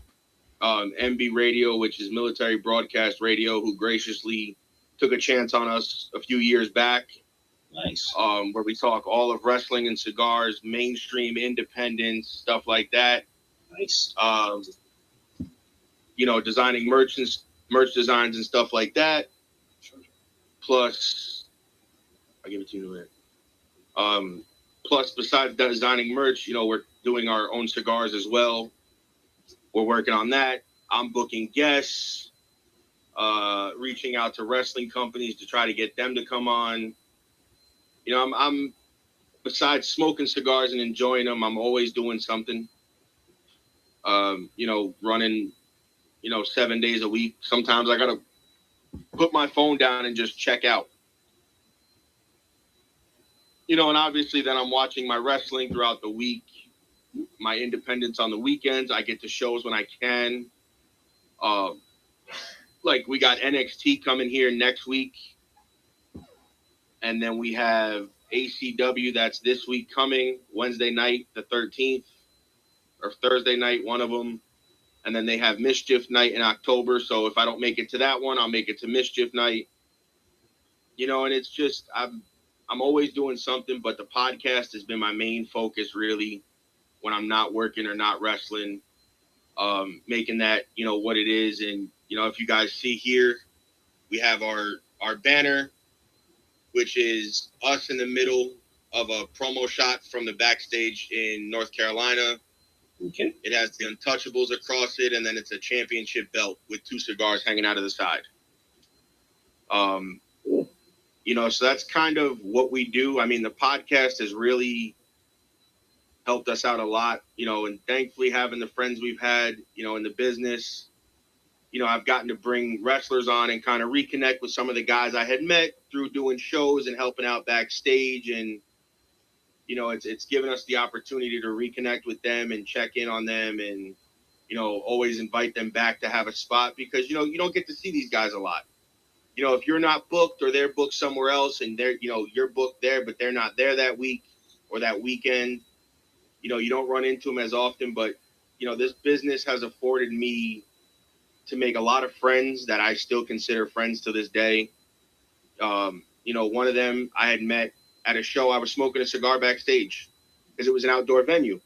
MB Radio, which is Military Broadcast Radio, who graciously took a chance on us a few years back. Nice. Where we talk all of wrestling and cigars, mainstream, independence, stuff like that. Nice. Designing merch designs and stuff like that. Plus, I'll give it to you in a minute. Plus, besides designing merch, we're doing our own cigars as well. We're working on that. I'm booking guests, reaching out to wrestling companies to try to get them to come on. I'm besides smoking cigars and enjoying them, I'm always doing something. Running, 7 days a week. Sometimes I gotta put my phone down and just check out. And obviously then I'm watching my wrestling throughout the week, my independence on the weekends. I get to shows when I can. Like we got NXT coming here next week. And then we have ACW that's this week coming, Wednesday night, the 13th, or Thursday night, one of them. And then they have Mischief Night in October. So if I don't make it to that one, I'll make it to Mischief Night. And it's just, I'm always doing something, but the podcast has been my main focus really when I'm not working or not wrestling, making that, what it is. And, if you guys see here, we have our banner, which is us in the middle of a promo shot from the backstage in North Carolina. Okay. It has the Untouchables across it, and then it's a championship belt with 2 cigars hanging out of the side. So that's kind of what we do. I mean, the podcast has really helped us out a lot, and thankfully having the friends we've had, in the business, I've gotten to bring wrestlers on and kind of reconnect with some of the guys I had met through doing shows and helping out backstage. And, it's given us the opportunity to reconnect with them and check in on them and, always invite them back to have a spot because, you don't get to see these guys a lot. if you're not booked or they're booked somewhere else and you're booked there, but they're not there that week or that weekend, you don't run into them as often. But, this business has afforded me to make a lot of friends that I still consider friends to this day. One of them I had met at a show. I was smoking a cigar backstage because it was an outdoor venue.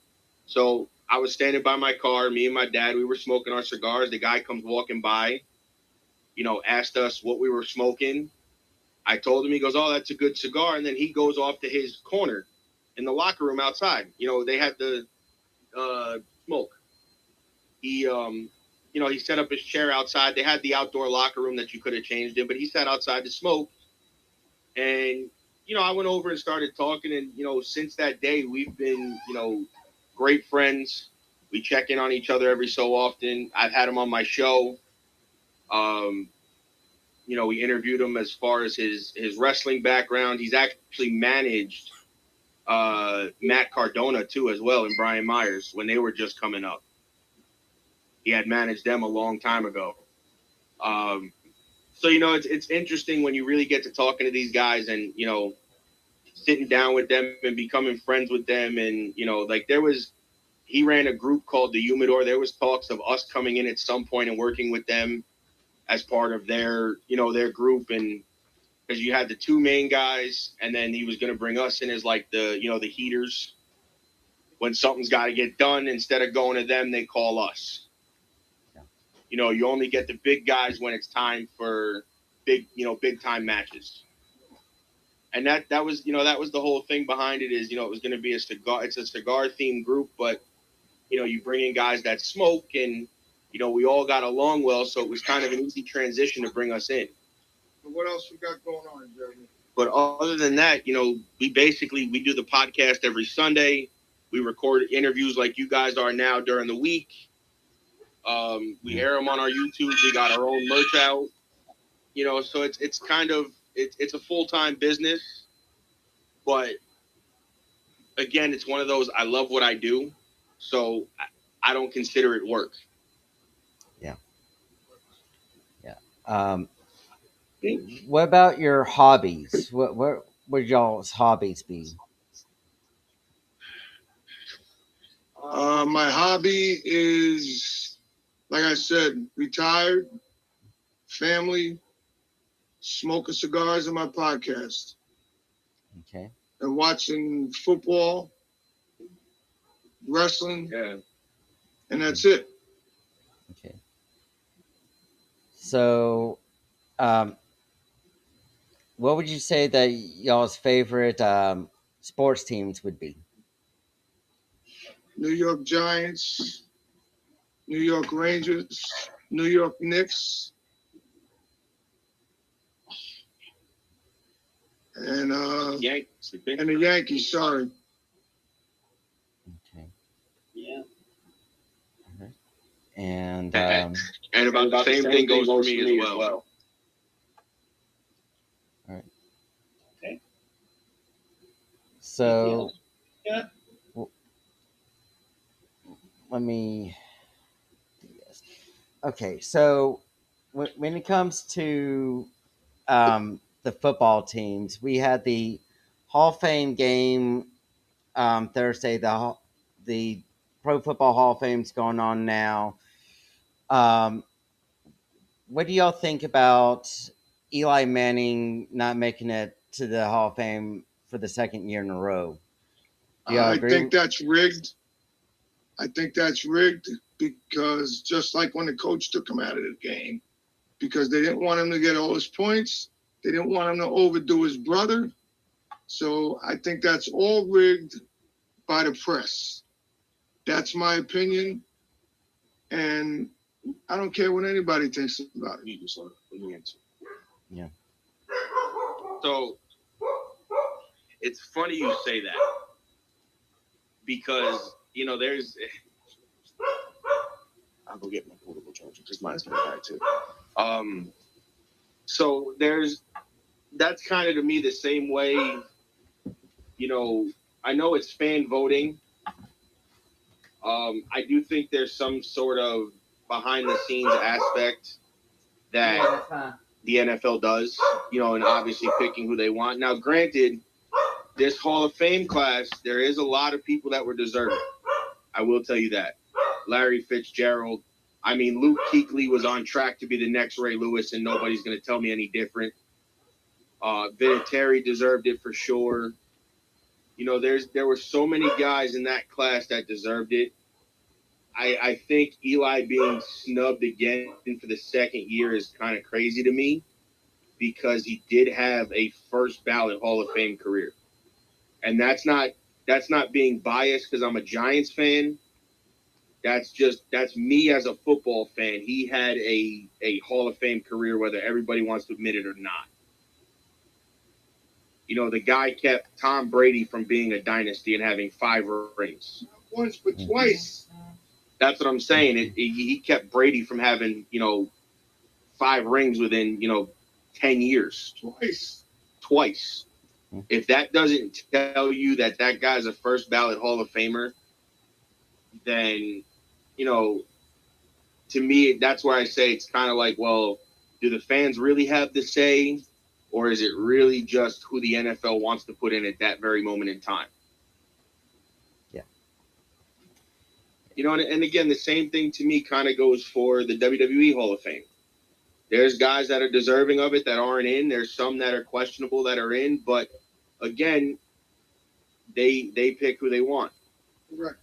So I was standing by my car, me and my dad, we were smoking our cigars. The guy comes walking by, asked us what we were smoking. I told him, he goes, "Oh, that's a good cigar." And then he goes off to his corner in the locker room outside. They had the smoke. He set up his chair outside. They had the outdoor locker room that you could have changed in, but he sat outside to smoke. And, I went over and started talking. And, since that day, we've been, great friends. We check in on each other every so often. I've had him on my show. We interviewed him as far as his wrestling background. He's actually managed Matt Cardona, too, as well, and Brian Myers when they were just coming up. He had managed them a long time ago. So, it's interesting when you really get to talking to these guys and, sitting down with them and becoming friends with them. And, he ran a group called the Humidor. There was talks of us coming in at some point and working with them as part of their group. And because you had the two main guys, and then he was going to bring us in as like the heaters. When something's got to get done, instead of going to them, they call us. You only get the big guys when it's time for big time matches. And that was the whole thing behind it is, it was going to be it's a cigar themed group, but, you bring in guys that smoke and, we all got along well. So it was kind of an easy transition to bring us in. So what else we got going on, Jeremy? But other than that, we do the podcast every Sunday. We record interviews like you guys are now during the week. We air them on our YouTube. We got our own merch out. So it's kind of it's a full-time business, but again, it's one of those, I love what I do, so I don't consider it work. Yeah. What about your hobbies? What would y'all's hobbies be? My hobby is, like I said, retired, family, smoking cigars, and my podcast, Okay. and watching football, wrestling, Yeah. and that's it. Okay. So, what would you say that y'all's favorite sports teams would be? New York Giants, New York Rangers, New York Knicks, and Yankees. and the Yankees. Sorry. Okay. Yeah. And And about the same thing goes for me as well. all right. Okay. So, Yeah. let me do this. Okay. So, when it comes to the football teams, we had the Hall of Fame game Thursday. The Pro Football Hall of Fame's going on now. What do y'all think about Eli Manning not making it to the Hall of Fame for the second year in a row? Do y'all I agree? think that's rigged. I think that's rigged because just like when the coach took him out of the game, because they didn't want him to get all his points, they didn't want him to overdo his brother. So I think that's all rigged by the press. That's my opinion, and I don't care what anybody thinks about it. Yeah. So it's funny you say that because there's. I'll go get my portable charger because mine's gonna die too. So that's kind of to me the same way. I know it's fan voting. I do think there's some sort of behind the scenes aspect that the NFL does, and obviously picking who they want. Now, granted, this Hall of Fame class, there is a lot of people that were deserving. I will tell you that. Larry Fitzgerald. I mean, Luke Kuechly was on track to be the next Ray Lewis, and nobody's going to tell me any different. Vinatieri deserved it for sure. There were so many guys in that class that deserved it. I think Eli being snubbed again for the second year is kind of crazy to me because he did have a first ballot Hall of Fame career. And that's not being biased because I'm a Giants fan. That's me as a football fan. He had a Hall of Fame career, whether everybody wants to admit it or not. The guy kept Tom Brady from being a dynasty and having 5 rings. Not once, but twice. That's what I'm saying. He kept Brady from having, 5 rings within, 10 years. Twice. If that doesn't tell you that guy's a first ballot Hall of Famer, then, to me, that's where I say it's kind of like, well, do the fans really have the say, or is it really just who the NFL wants to put in at that very moment in time? Yeah. And again, the same thing to me kind of goes for the WWE Hall of Fame. There's guys that are deserving of it that aren't in. There's some that are questionable that are in, but again, they pick who they want. Right.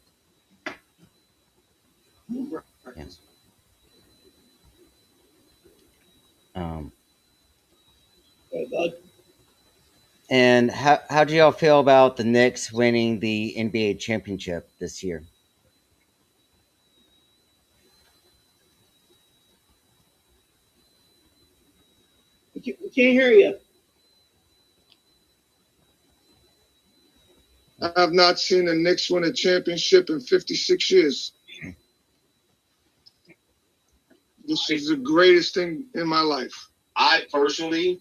Yeah. And how do y'all feel about the Knicks winning the NBA championship this year? We can't hear you. I have not seen the Knicks win a championship in 56 years. This is the greatest thing in my life. I personally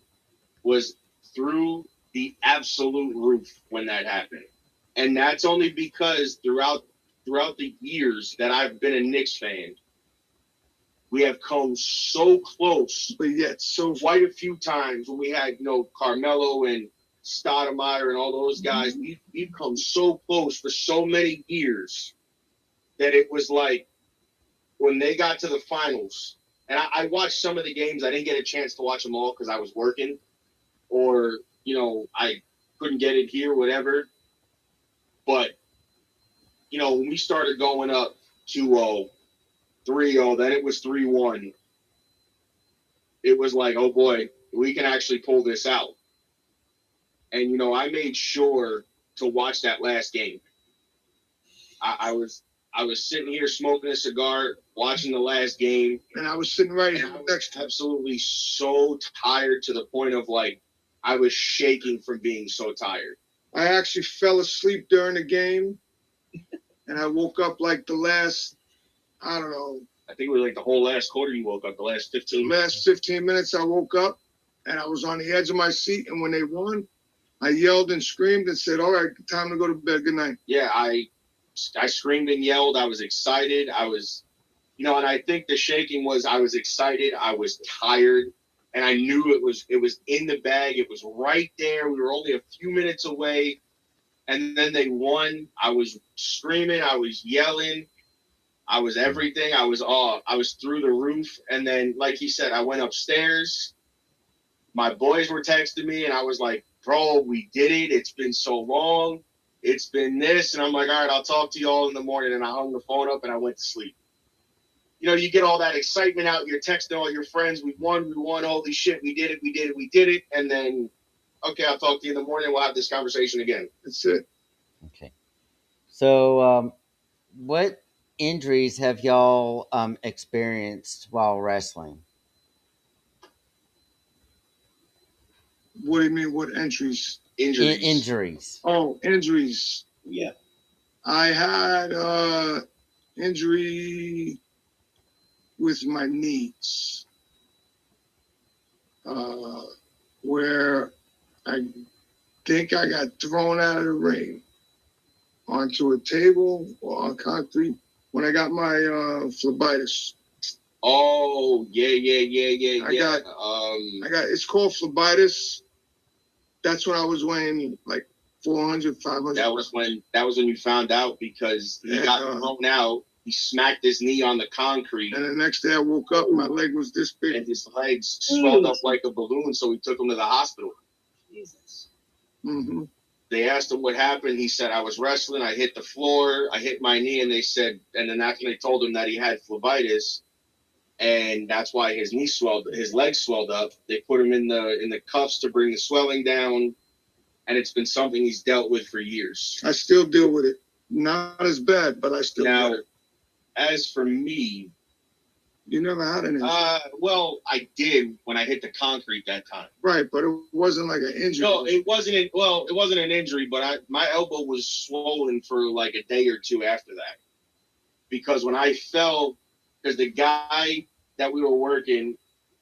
was through the absolute roof when that happened. And that's only because throughout the years that I've been a Knicks fan, we have come so close, but yet so quite a few times when we had, Carmelo and Stoudemire and all those guys. We've come so close for so many years that it was like when they got to the finals, and I watched some of the games. I didn't get a chance to watch them all because I was working, or I couldn't get it here, whatever. But when we started going up 2-0, 3-0, then it was 3-1. It was like, oh boy, we can actually pull this out. And I made sure to watch that last game. I was sitting here smoking a cigar, watching the last game, and I was sitting right here next to him. Absolutely so tired to the point of I was shaking from being so tired. I actually fell asleep during the game, and I woke up like the last, I don't know. I think it was like the whole last quarter you woke up, the last 15 minutes. Last 15 minutes I woke up, and I was on the edge of my seat, and when they won, I yelled and screamed and said, all right, time to go to bed. Good night. Yeah, I screamed and yelled. I was excited. I was, and I think the shaking was I was excited. I was tired. And I knew it was in the bag. It was right there. We were only a few minutes away. And then they won. I was screaming. I was yelling. I was everything. I was through the roof. And then, like he said, I went upstairs. My boys were texting me, and I was like, bro, we did it. It's been so long. It's been this. And I'm like, all right, I'll talk to you all in the morning. And I hung the phone up, and I went to sleep. You get all that excitement out. You're texting all your friends. We won. Holy shit, we did it. And then, okay, I'll talk to you in the morning. We'll have this conversation again. That's it. Okay. So, what injuries have y'all experienced while wrestling? What do you mean? What injuries? Injuries. Oh, injuries. Yeah. I had injury with my knees, where I think I got thrown out of the ring onto a table or on concrete when I got my phlebitis. Oh, yeah. I got It's called phlebitis. That's when I was weighing like 400, 500. That was when you found out, because he got thrown out. He smacked his knee on the concrete. And the next day I woke up, my leg was this big. And his legs swelled up like a balloon, so we took him to the hospital. Jesus. Mm-hmm. They asked him what happened. He said, I was wrestling, I hit the floor, I hit my knee, and then that's when they told him that he had phlebitis, and that's why his leg swelled up. They put him in the cuffs to bring the swelling down, and it's been something he's dealt with for years. I still deal with it. Not as bad, but I still now, get it. As for me, you never had an injury. Well, I did when I hit the concrete that time. Right, but it wasn't like an injury. No, it wasn't. Well, it wasn't an injury, but my elbow was swollen for like a day or two after that, because when I fell, because the guy that we were working,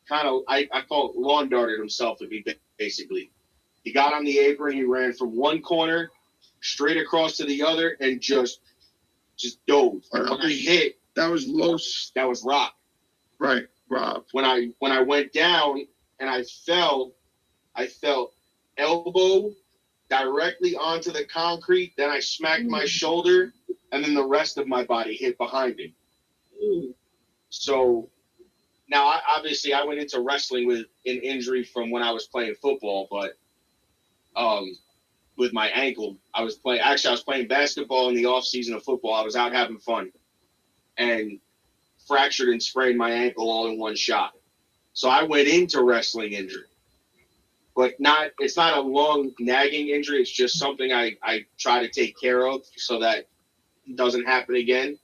kind of, I call it lawn darted himself to me, basically. He got on the apron, he ran from one corner straight across to the other, and just dove. And when I hit, that was low. That was rock. Right, Rob. When I went down and I fell elbow directly onto the concrete. Then I smacked my shoulder, and then the rest of my body hit behind it. So now, I went into wrestling with an injury from when I was playing football, but with my ankle, I was playing basketball in the off season of football. I was out having fun, and fractured and sprained my ankle all in one shot. So I went into wrestling injury, but it's not a long nagging injury. It's just something I try to take care of so that it doesn't happen again.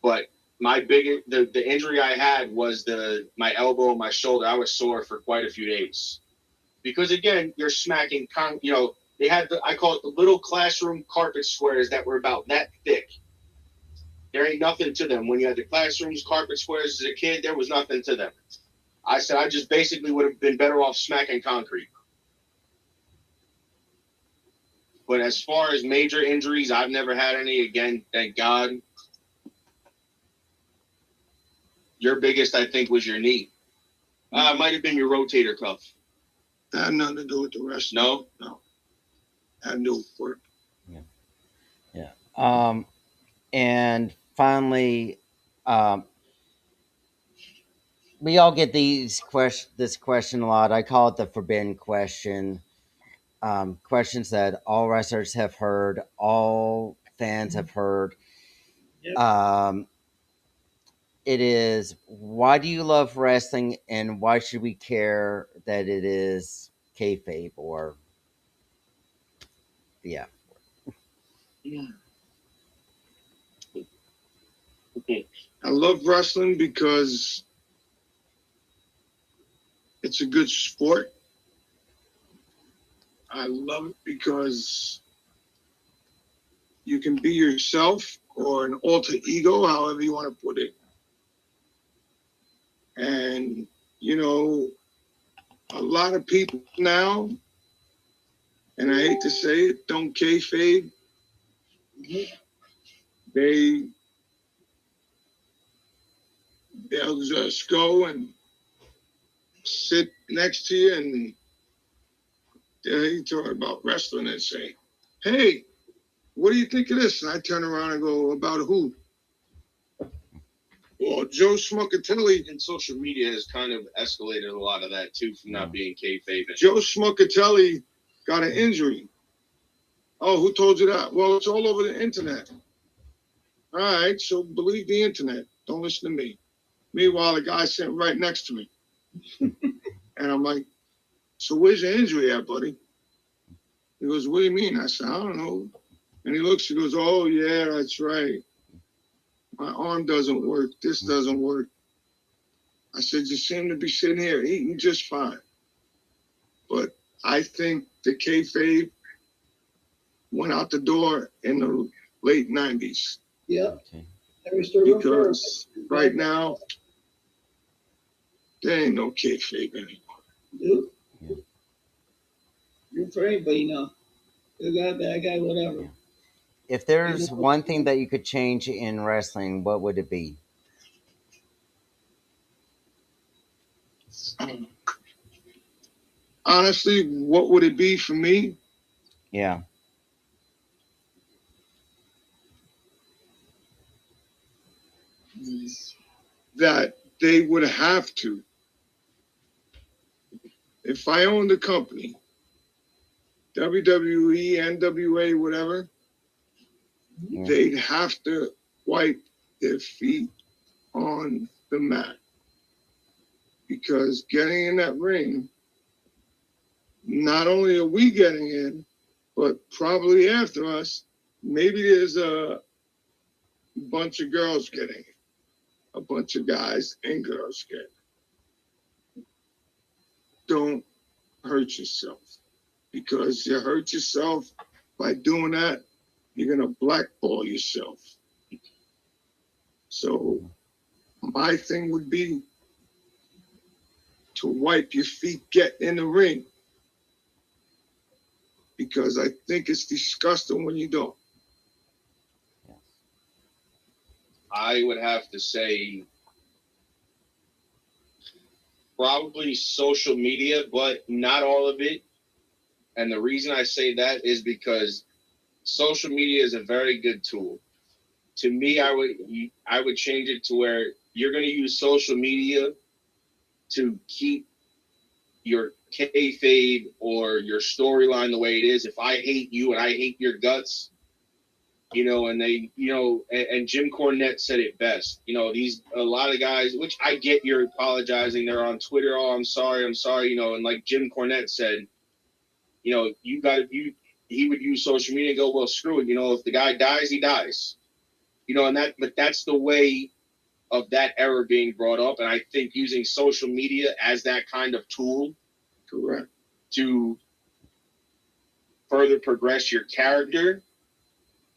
But the injury I had was my elbow and my shoulder. I was sore for quite a few days because, again, you're smacking, they had I call it the little classroom carpet squares that were about that thick. There ain't nothing to them. When you had the classrooms, carpet squares as a kid, there was nothing to them. I said I just basically would have been better off smacking concrete. But as far as major injuries, I've never had any. Again, thank God. Your biggest, I think, was your knee. It might have been your rotator cuff. That had nothing to do with the rest. No? No. Had no work. Yeah. And finally, we all get this question a lot. I call it the forbidden question. Questions that all wrestlers have heard, all fans have heard. Yep. It is, why do you love wrestling, and why should we care that it is kayfabe or yeah. I love wrestling because it's a good sport. I love it because you can be yourself or an alter ego, however you want to put it. And, a lot of people now, and I hate to say it, don't kayfabe. They'll just go and sit next to you and you talk about wrestling and say, hey, what do you think of this? And I turn around and go, about who? Well, Joe Schmuckatelli. And social media has kind of escalated a lot of that, too, from not being kayfabe. Joe Schmuckatelli got an injury. Oh, who told you that? Well, it's all over the internet. All right, so believe the internet. Don't listen to me. Meanwhile, the guy sitting right next to me. And I'm like, so where's your injury at, buddy? He goes, what do you mean? I said, I don't know. And he looks, he goes, oh, yeah, that's right. My arm doesn't work. This doesn't work. I said, you seem to be sitting here eating just fine. But I think the kayfabe went out the door in the late 90s. Yeah. Okay. Because right now, there ain't no kayfabe anymore. Dude. You're for anybody now. Good guy, bad guy, whatever. If there's one thing that you could change in wrestling, what would it be? Honestly, what would it be for me? Yeah. That they would have to. If I owned a company, WWE, NWA, whatever, Yeah. they'd have to wipe their feet on the mat. Because getting in that ring, not only are we getting in, but probably after us, maybe there's a bunch of girls getting in, a bunch of guys and girls getting in. Don't hurt yourself. Because you hurt yourself by doing that, you're going to blackball yourself. So my thing would be to wipe your feet, get in the ring. Because I think it's disgusting when you don't. I would have to say probably social media, but not all of it. And the reason I say that is because social media is a very good tool. To me, I would change it to where you're going to use social media to keep your kayfabe or your storyline the way it is. If I hate you and I hate your guts, and and Jim Cornette said it best. A lot of guys, which I get, you're apologizing. They're on Twitter. Oh, I'm sorry. And like Jim Cornette said, he would use social media and go, well, screw it. If the guy dies, he dies. But that's the way of that error being brought up. And I think using social media as that kind of tool, correct, to further progress your character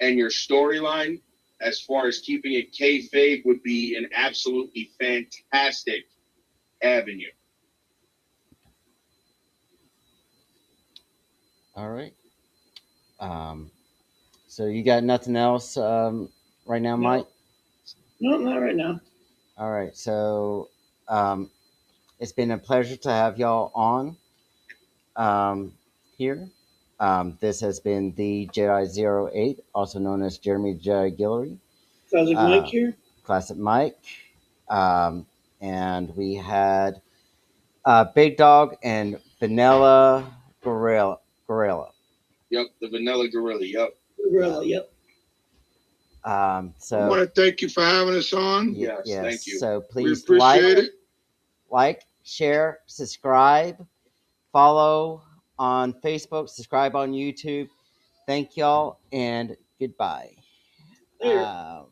and your storyline as far as keeping it kayfabe would be an absolutely fantastic avenue. All right. So you got nothing else right now, Mike? No, not right now. All right. So it's been a pleasure to have y'all on here. This has been the Jedi 08, also known as Jeremy J. Guillory. Classic Mike here. Classic Mike. And we had Big Dog and Vanilla Gorilla. Yep, the Vanilla Gorilla. Yep. Gorilla. Yep. So I want to thank you for having us on. Yes, thank you. So please We appreciate it. Like, share, subscribe, follow on Facebook, subscribe on YouTube. Thank y'all and goodbye. Later.